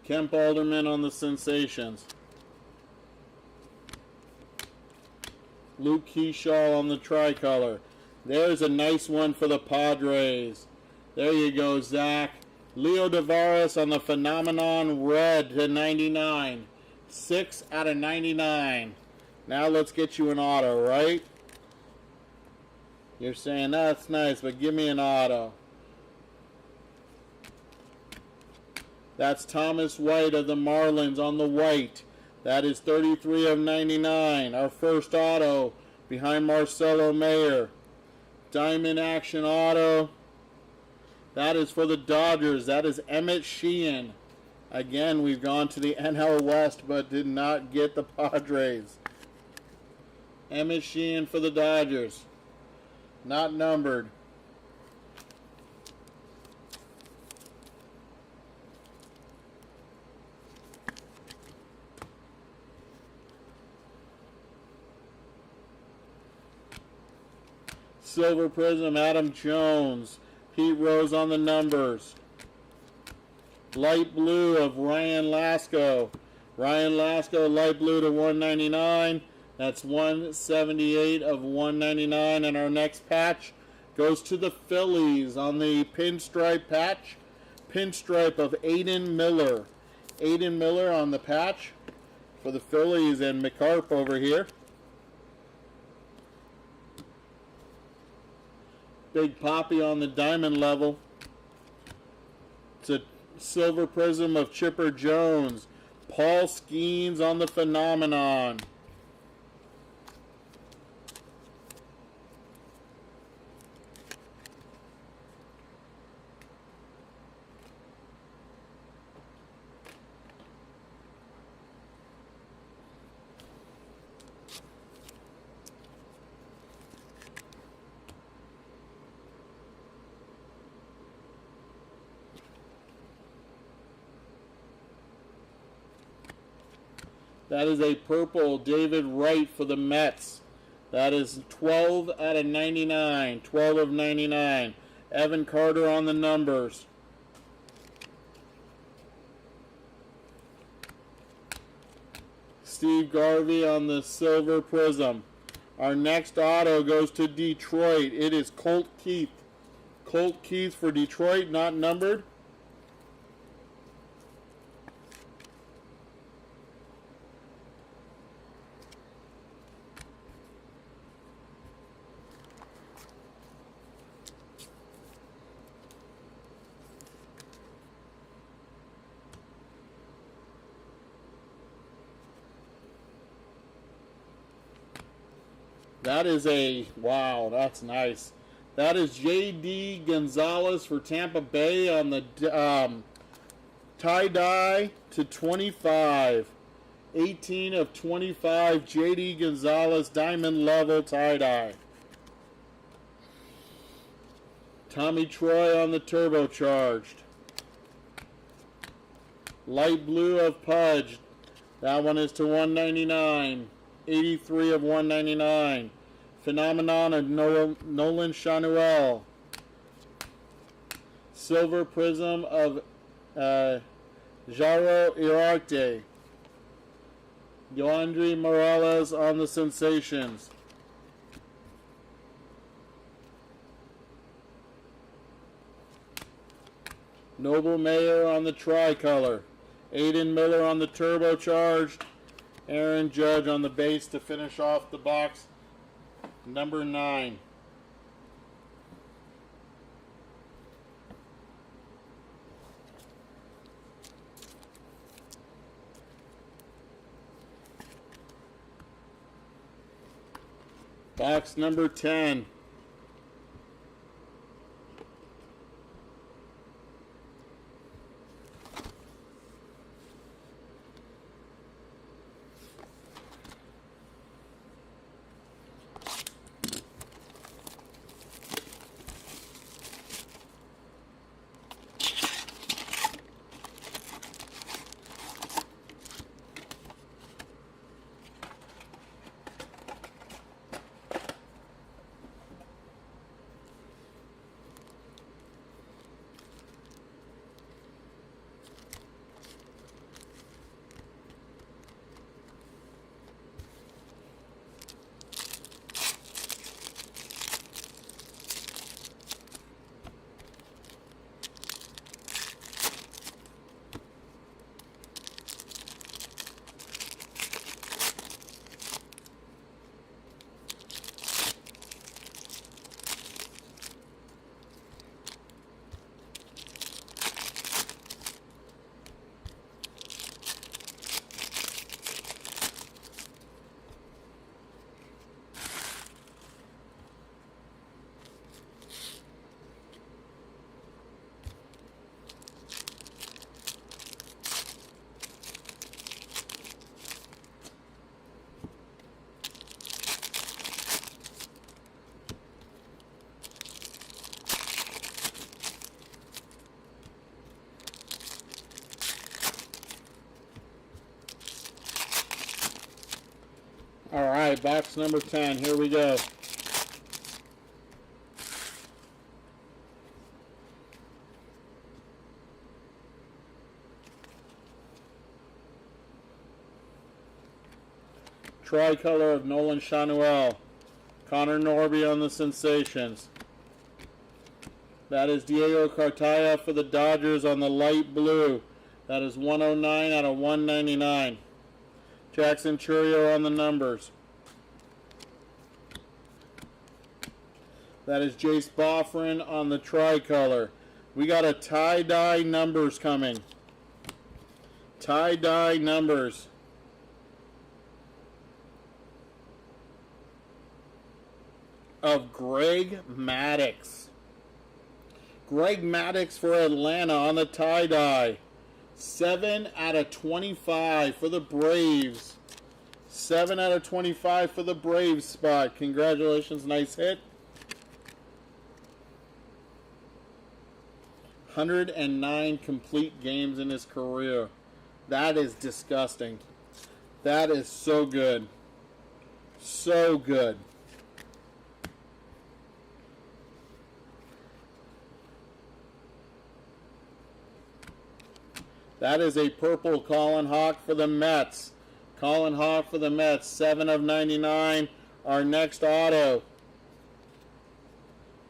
Kemp Alderman on the Sensations. Luke Keyshaw on the tricolor. There's a nice one for the Padres. There you go, Zach. Leo Tavares on the Phenomenon red to 99. 6/99. Now let's get you an auto, right? You're saying that's nice, but give me an auto. That's Thomas White of the Marlins on the white. That is 33/99. Our first auto behind Marcelo Mayer. Diamond action auto. That is for the Dodgers. That is Emmett Sheehan. Again, we've gone to the NL West, but did not get the Padres. Emmett Sheehan for the Dodgers. Not numbered. Silver Prism, Adam Jones. Pete Rose on the numbers. Light blue of Ryan Lasko. Ryan Lasko, light blue to 199. That's 178 of 199. And our next patch goes to the Phillies on the pinstripe patch. Pinstripe of Aiden Miller. Aiden Miller on the patch for the Phillies, and McCarp over here. Big Poppy on the diamond level. It's a Silver Prism of Chipper Jones. Paul Skeens on the Phenomenon. That is a purple David Wright for the Mets. That is 12 out of 99. 12 of 99. Evan Carter on the numbers. Steve Garvey on the Silver Prism. Our next auto goes to Detroit. It is Colt Keith. Colt Keith for Detroit, not numbered. That is a, wow, that's nice. That is J.D. Gonzalez for Tampa Bay on the tie-dye to 25. 18 of 25, J.D. Gonzalez, diamond level tie-dye. Tommy Troy on the turbocharged. Light blue of Pudge. That one is to 199. 83 of 199. Phenomenon of Nolan Chanuel. Silver Prism of Jaro Irarte. Yoandry Morales on the Sensations. Noble Mayer on the tricolor. Aiden Miller on the turbocharged. Aaron Judge on the base to finish off the box. Number 9. Box number 10. All right, box number 10. Here we go. tricolor of Nolan Chanuel. Connor Norby on the Sensations. That is Diego Cartaya for the Dodgers on the light blue. That is 109 out of 199. Jackson Chourio on the numbers. That is Jace Boffrin on the tricolor. We got a tie-dye numbers coming. Tie-dye numbers. Of Greg Maddux. Greg Maddux for Atlanta on the tie-dye. 7 out of 25 for the Braves. 7 out of 25 for the Braves spot. Congratulations, nice hit. 109 complete games in his career. That is disgusting. That is so good. So good. That is a purple Colin Hawk for the Mets. Colin Hawk for the Mets, 7 of 99. Our next auto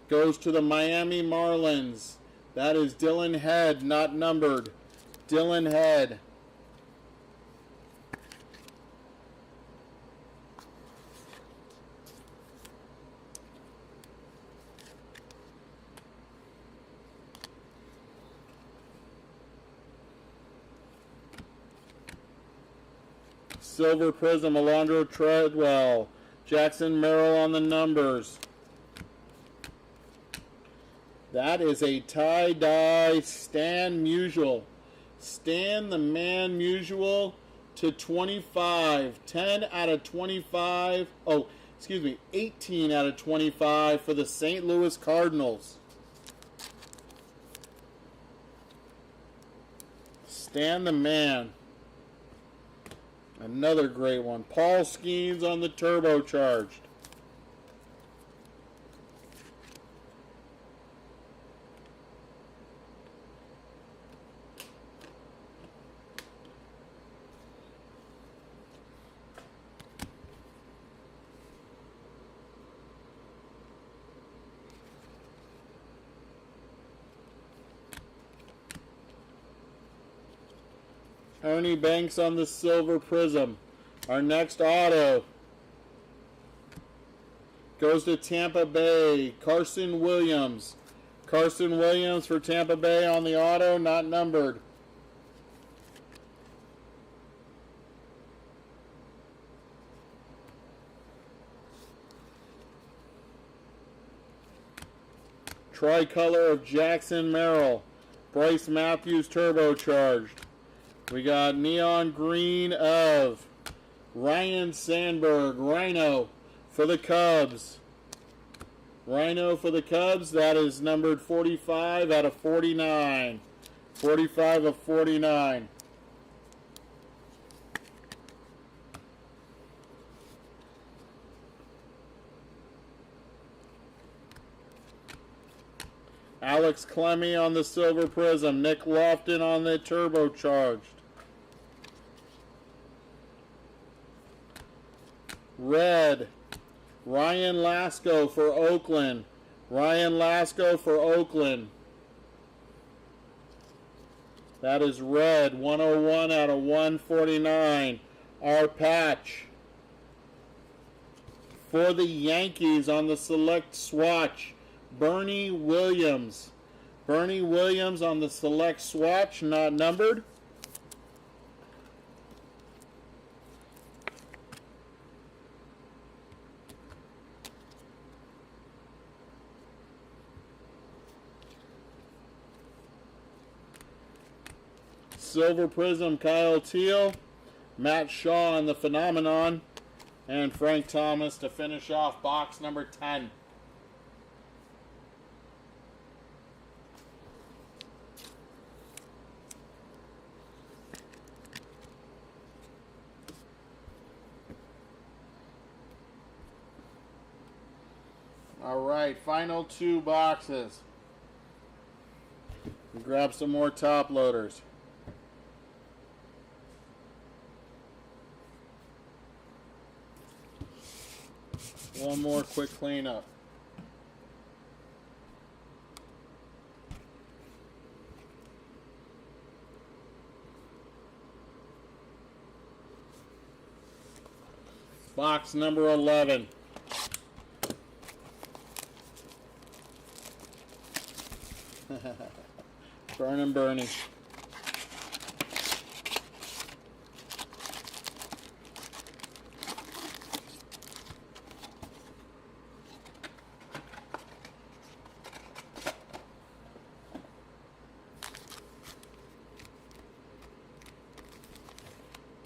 goes to the Miami Marlins. That is Dylan Head, not numbered. Dylan Head. Silver Prism, Alondro Treadwell. Jackson Merrill on the numbers. That is a tie-dye Stan Musial. Stan the Man Musial to 25. 10 out of 25. Oh, excuse me. 18 out of 25 for the St. Louis Cardinals. Stan the Man. Another great one. Paul Skeens on the turbocharged. Ernie Banks on the Silver Prism. Our next auto goes to Tampa Bay. Carson Williams. Carson Williams for Tampa Bay on the auto, not numbered. Tricolor of Jackson Merrill. Bryce Matthews turbocharged. We got neon green of Ryan Sandberg, Rhino for the Cubs. Rhino for the Cubs, that is numbered 45 out of 49. 45 of 49. Alex Clemmy on the Silver Prism. Nick Lofton on the turbocharged. Red, Ryan Lasko for Oakland. Ryan Lasko for Oakland. That is red, 101 out of 149. Our patch. For the Yankees on the select swatch, Bernie Williams. Bernie Williams on the select swatch, not numbered. Silver Prism, Kyle Teal, Matt Shaw on the Phenomenon, and Frank Thomas to finish off box number 10. All right, final 2 boxes. Grab some more top loaders. One more quick cleanup. Box number 11. Burnin' Bernie.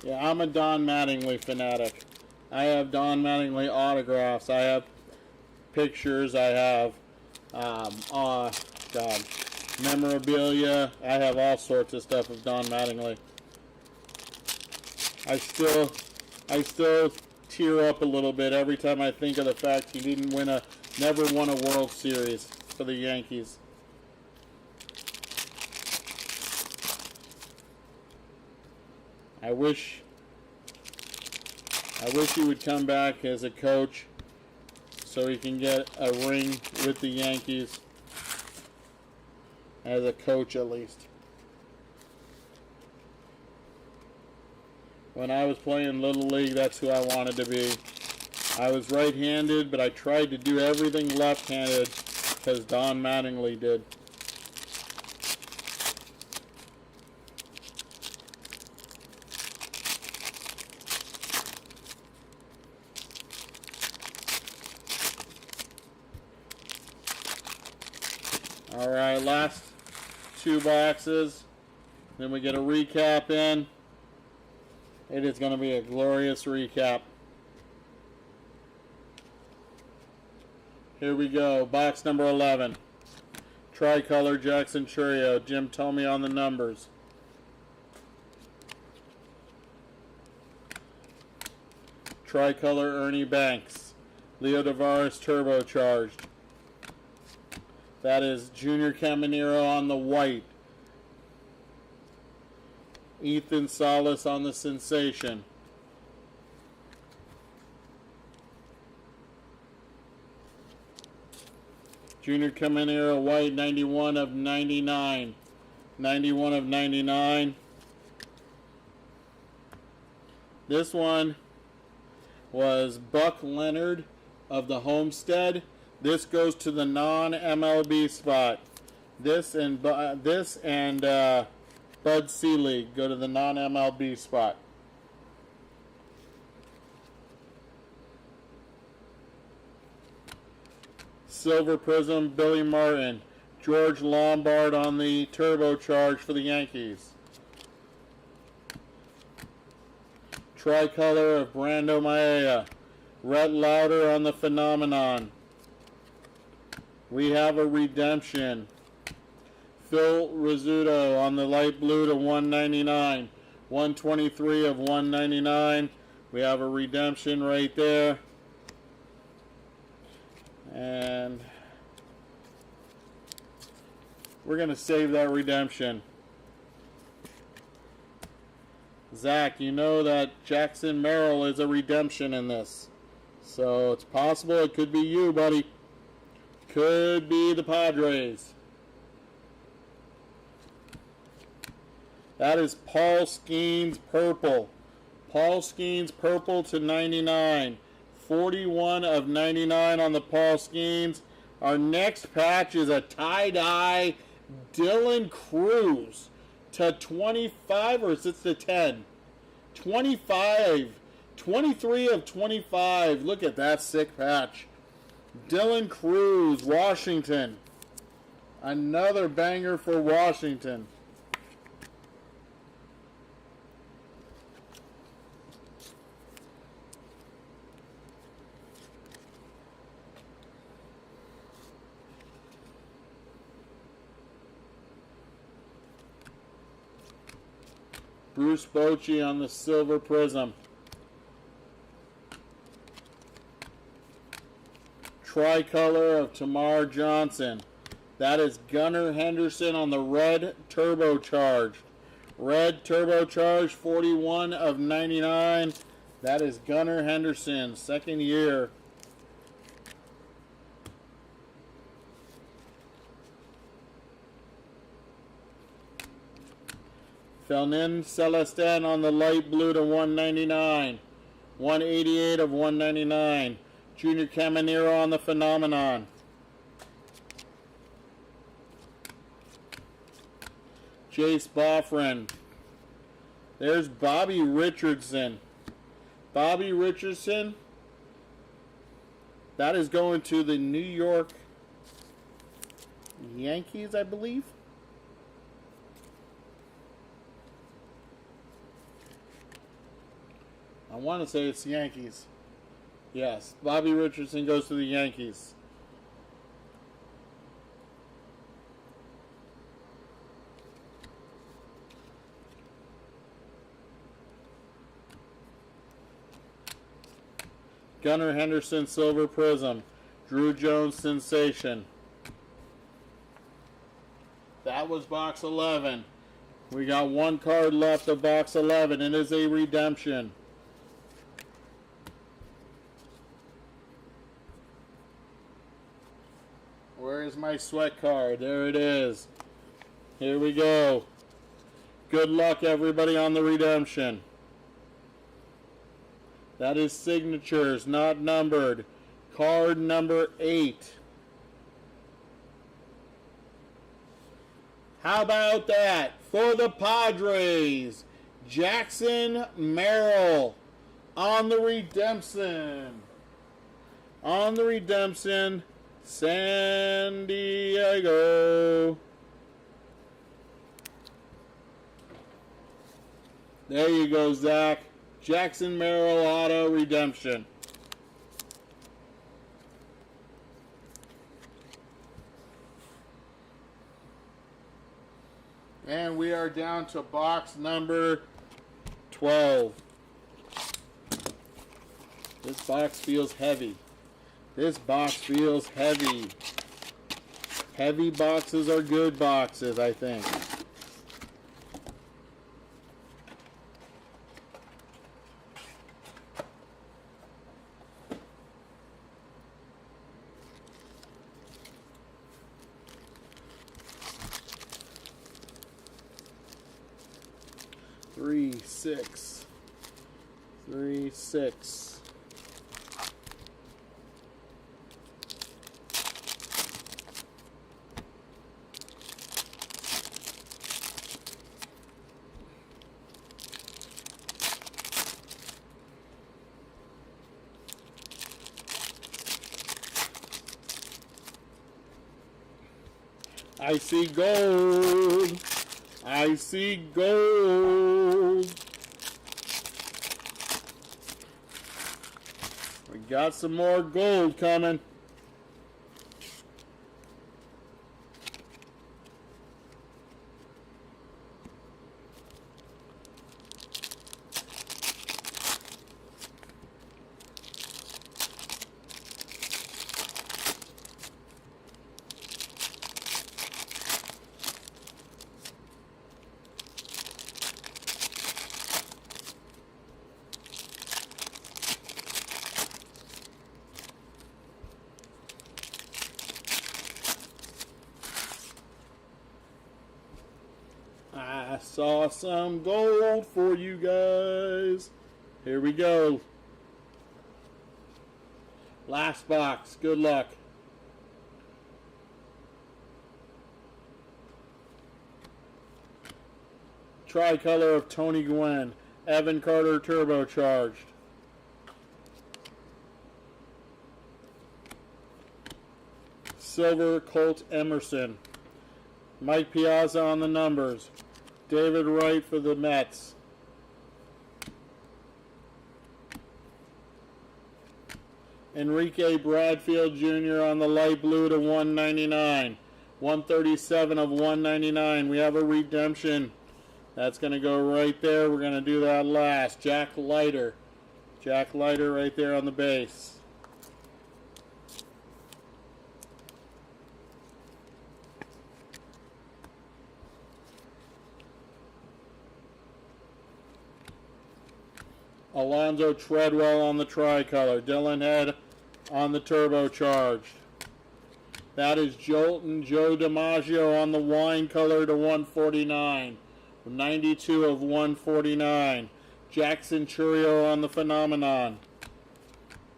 Yeah, I'm a Don Mattingly fanatic. I have Don Mattingly autographs. I have pictures. I have, memorabilia. I have all sorts of stuff of Don Mattingly. I still tear up a little bit every time I think of the fact he never won a World Series for the Yankees. I wish he would come back as a coach so he can get a ring with the Yankees. As a coach, at least. When I was playing Little League, that's who I wanted to be. I was right-handed, but I tried to do everything left-handed because Don Mattingly did. All right, last two boxes. Then we get a recap in. It is going to be a glorious recap. Here we go. Box number 11. Tricolor Jackson Churio. Jim, tell me on the numbers. Tricolor Ernie Banks. Leo Tavares turbocharged. That is Junior Caminero on the white. Ethan Salas on the sensation. Junior Caminero white, 91 of 99. 91 of 99. This one was Buck Leonard of the Homestead. This goes to the non-MLB spot. This and Bud Selig go to the non-MLB spot. Silver Prism, Billy Martin. George Lombard on the turbocharge for the Yankees. Tricolor of Brando Maeda. Rhett Lauder on the Phenomenon. We have a redemption. Phil Rizzuto on the light blue to 199. 123 of 199. We have a redemption right there. And we're going to save that redemption. Zach, you know that Jackson Merrill is a redemption in this. So it's possible it could be you, buddy. Could be the Padres. That is Paul Skeens purple. Paul Skeens purple to 99. 41 of 99 on the Paul Skeens. Our next patch is a tie-dye Dylan Cruz to 25, or is it to 10? 25. 23 of 25. Look at that sick patch. Dylan Cruz, Washington. Another banger for Washington. Bruce Bochy on the Silver Prism. Tricolor of Tamar Johnson. That is Gunnar Henderson on the red turbocharged. Red turbocharged, 41 of 99. That is Gunnar Henderson, second year. Felnin Celestin on the light blue to 199. 188 of 199. Junior Caminero on the Phenomenon. Jace Boffrin. There's Bobby Richardson. Bobby Richardson. That is going to the New York Yankees, I believe. I want to say it's Yankees. Yes, Bobby Richardson goes to the Yankees. Gunnar Henderson Silver Prism. Drew Jones Sensation. That was box 11. We got one card left of box 11. It is a redemption. Where is my sweat card? There it is. Here we go. Good luck, everybody, on the redemption. That is signatures, not numbered. Card number 8. How about that? For the Padres, Jackson Merrill on the redemption. On the redemption, San Diego. There you go, Zach. Jackson Merrill auto redemption. And we are down to box number 12. This box feels heavy. This box feels heavy. Heavy boxes are good boxes, I think. Three, six. I see gold. I see gold. We got some more gold coming. I saw some gold for you guys. Here we go. Last box. Good luck. Tricolor of Tony Gwynn. Evan Carter turbocharged. Silver Colt Emerson. Mike Piazza on the numbers. David Wright for the Mets. Enrique Bradfield Jr. on the light blue to 199. 137 of 199. We have a redemption. That's going to go right there. We're going to do that last. Jack Leiter. Jack Leiter right there on the base. Alonzo Treadwell on the tricolor. Dylan Head on the turbocharged. That is Jolton Joe DiMaggio on the wine color to 149. 92 of 149. Jackson Churio on the Phenomenon.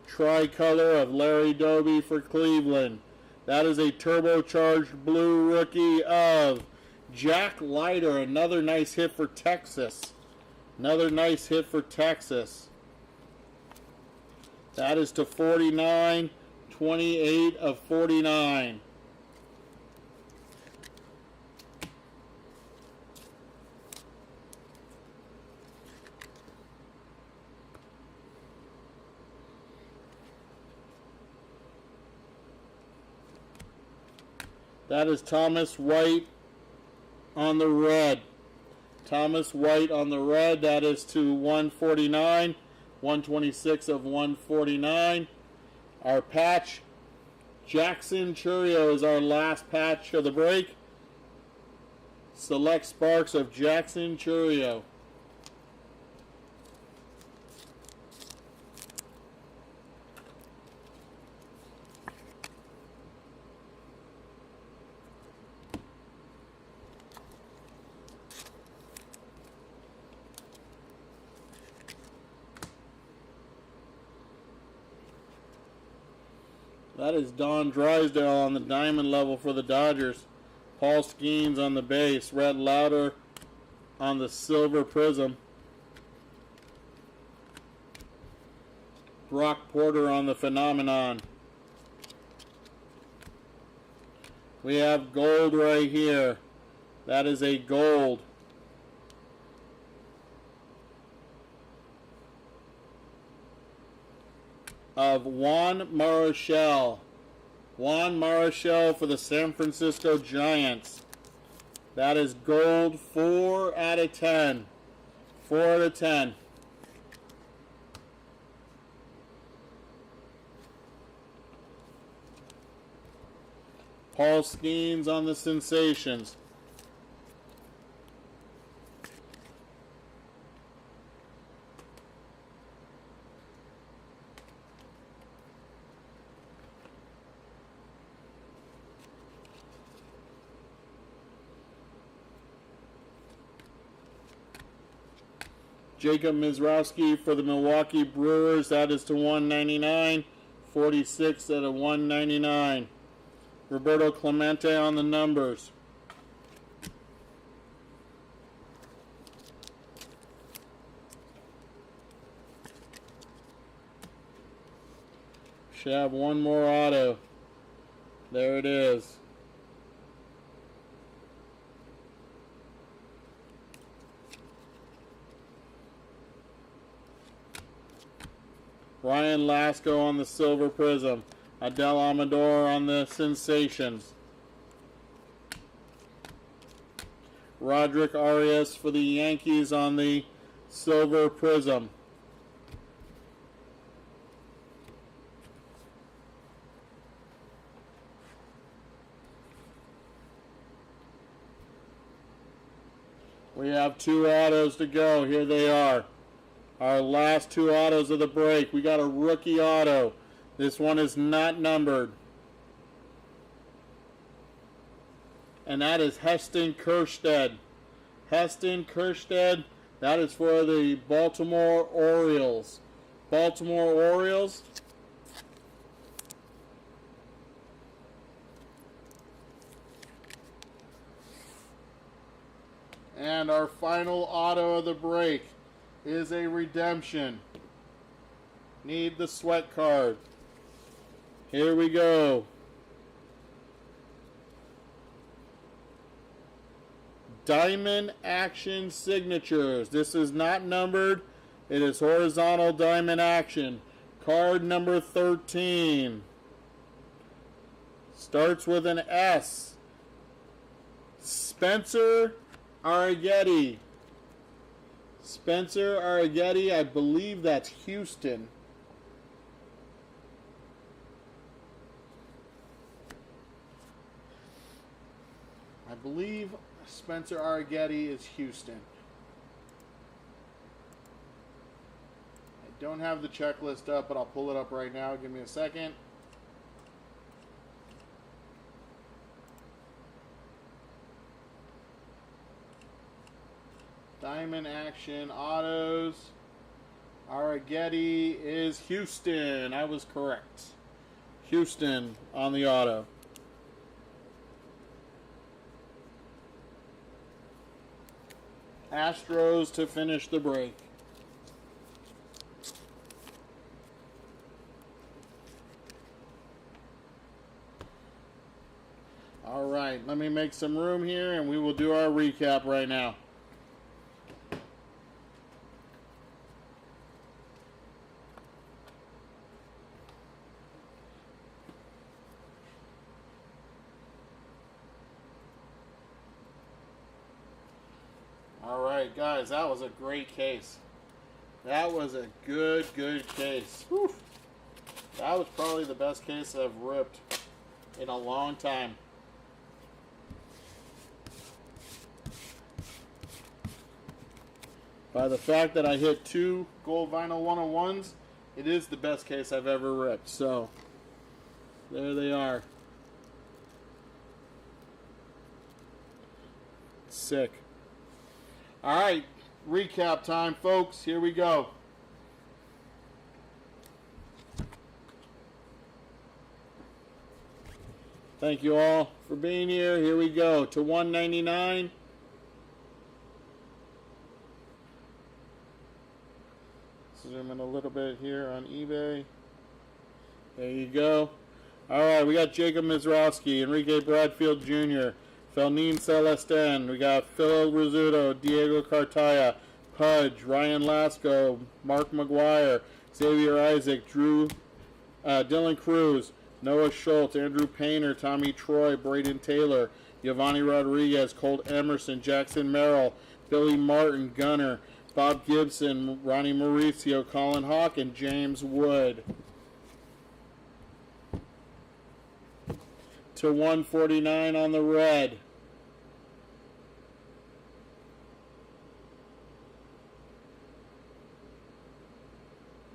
Tricolor of Larry Doby for Cleveland. That is a turbocharged blue rookie of Jack Leiter. Another nice hit for Texas. Another nice hit for Texas. That is to 49. 28 of 49. That is Thomas White on the red. Thomas White on the red. That is to 149. 126 of 149. Our patch, Jackson Churio, is our last patch of the break. Select Sparks of Jackson Churio. That is Don Drysdale on the diamond level for the Dodgers. Paul Skeens on the base. Red Lauder on the silver prism. Brock Porter on the Phenomenon. We have gold right here. That is a gold. Of Juan Marichal. Juan Marichal for the San Francisco Giants. That is gold, 4 out of 10. 4 out of 10. Paul Skeens on the Sensations. Jacob Mizrowski for the Milwaukee Brewers. That is to 199. 46 out of 199. Roberto Clemente on the numbers. Should have one more auto. There it is. Ryan Lasko on the silver prism. Adel Amador on the Sensations. Roderick Arias for the Yankees on the silver prism. We have 2 autos to go. Here they are. Our last 2 autos of the break. We got a rookie auto. This one is not numbered. And that is Heston Kjerstad. Heston Kjerstad, that is for the Baltimore Orioles. Baltimore Orioles. And our final auto of the break is a redemption. Need the sweat card. Here we go. Diamond Action Signatures. This is not numbered. It is horizontal diamond action. Card number 13. Starts with an S. Spencer Arrighetti. Spencer Arrighetti, I believe that's Houston. I believe Spencer Arrighetti is Houston. I don't have the checklist up, but I'll pull it up right now. Give me a second. Diamond Action Autos. Arrighetti is Houston. I was correct. Houston on the auto. Astros to finish the break. All right, let me make some room here and we will do our recap right now. All right, guys, that was a great case. That was a good case. Whew. That was probably the best case I've ripped in a long time. By the fact that I hit 2 gold vinyl 101s, it is the best case I've ever ripped. So, there they are. Sick. All right, recap time, folks. Here we go. Thank you all for being here. Here we go to 199. Zoom in a little bit here on eBay. There you go. All right, we got Jacob Mizrowski, Enrique Bradfield Jr., Felnin Celestin. We got Phil Rizzuto, Diego Cartaya, Pudge, Ryan Lasco, Mark McGuire, Xavier Isaac, Dylan Cruz, Noah Schultz, Andrew Painter, Tommy Troy, Braden Taylor, Giovanni Rodriguez, Colt Emerson, Jackson Merrill, Billy Martin, Gunner, Bob Gibson, Ronnie Mauricio, Colin Hawk, and James Wood. To 149 on the red.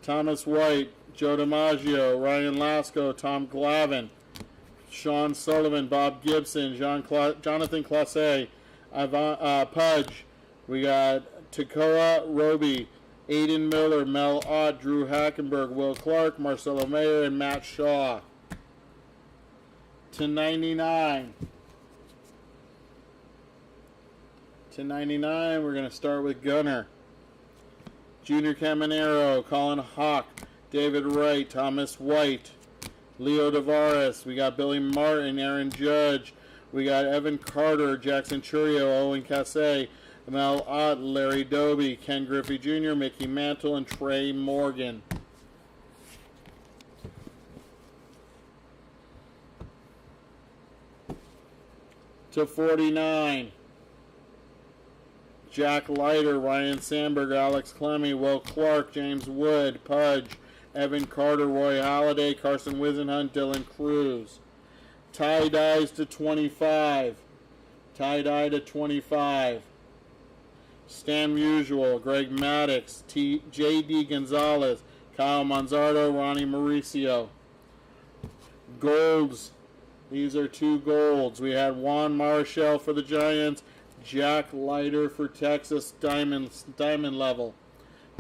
Thomas White, Joe DiMaggio, Ryan Lasco, Tom Glavine, Sean Sullivan, Bob Gibson, Jonathan Classe, Pudge. We got Takoa Roby, Aiden Miller, Mel Ott, Drew Hackenberg, Will Clark, Marcelo Mayer, and Matt Shaw. To 99. To 99, we're going to start with Gunner. Junior Caminero, Colin Hawk, David Wright, Thomas White, Leo Tavares. We got Billy Martin, Aaron Judge. We got Evan Carter, Jackson Churio, Owen Casse, Mel Ott, Larry Doby, Ken Griffey Jr., Mickey Mantle, and Trey Morgan. To 49. Jack Leiter, Ryan Sandberg, Alex Clemmy, Will Clark, James Wood, Pudge, Evan Carter, Roy Halladay, Carson Wisenhunt, Dylan Cruz. Tie-dyes to 25. Tie-dye to 25. Stan Musial, Greg Maddox, J.D. Gonzalez, Kyle Manzardo, Ronnie Mauricio. Golds. These are 2 golds. We had Juan Marshall for the Giants, Jack Leiter for Texas, diamond level.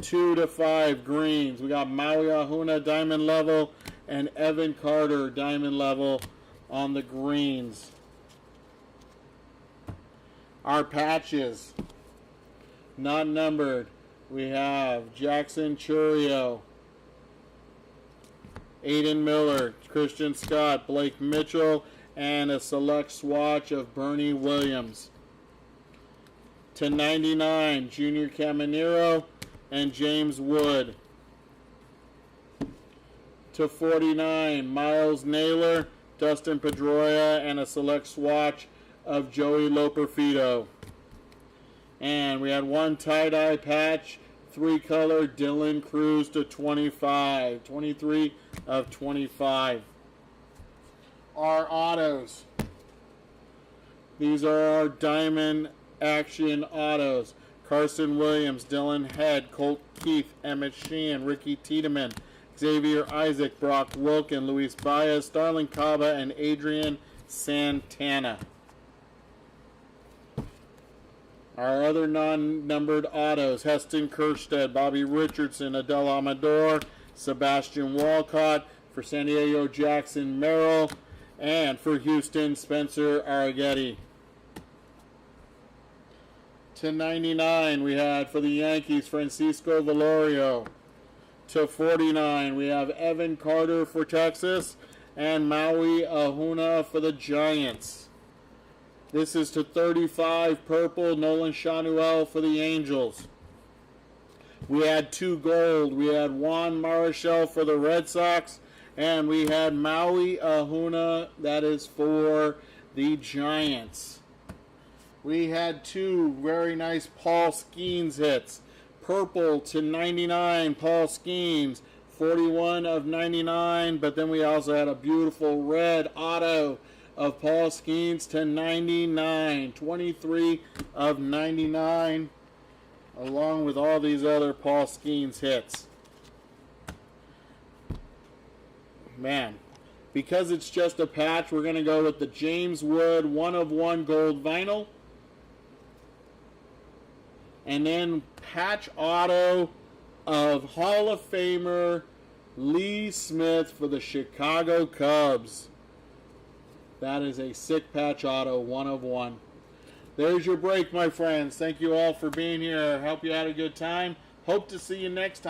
2 to 5 greens. We got Maui Ahuna diamond level and Evan Carter diamond level on the greens. Our patches, not numbered. We have Jackson Churio, Aiden Miller, Christian Scott, Blake Mitchell, and a select swatch of Bernie Williams. To 99, Junior Caminero and James Wood. To 49, Miles Naylor, Dustin Pedroia, and a select swatch of Joey Loperfido. And we had 1 tie-dye patch, 3-color Dylan Cruz to 25. 23 of 25. Our autos. These are our Diamond Action autos. Carson Williams, Dylan Head, Colt Keith, Emmett Sheehan, Ricky Tiedemann, Xavier Isaac, Brock Wilkin, Luis Baez, Starlin Caba, and Adrian Santana. Our other non-numbered autos, Heston Kjerstad, Bobby Richardson, Adele Amador, Sebastian Walcott. For San Diego, Jackson Merrill. And for Houston, Spencer Arrighetti. /99 we had for the Yankees, Francisco Velorio. /49 we have Evan Carter for Texas and Maui Ahuna for the Giants. This is /35 purple, Nolan Shanuel for the Angels. We had 2 gold. We had Juan Marichal for the Red Sox, and we had Maui Ahuna, that is for the Giants. We had 2 very nice Paul Skeens hits. Purple /99, Paul Skeens, 41 of 99, but then we also had a beautiful red auto of Paul Skeens /99, 23 of 99, along with all these other Paul Skeens hits. Man, because it's just a patch, we're going to go with the James Wood 1 of 1 gold vinyl. And then patch auto of Hall of Famer Lee Smith for the Chicago Cubs. That is a sick patch auto, 1 of 1. There's your break, my friends. Thank you all for being here. I hope you had a good time. Hope to see you next time.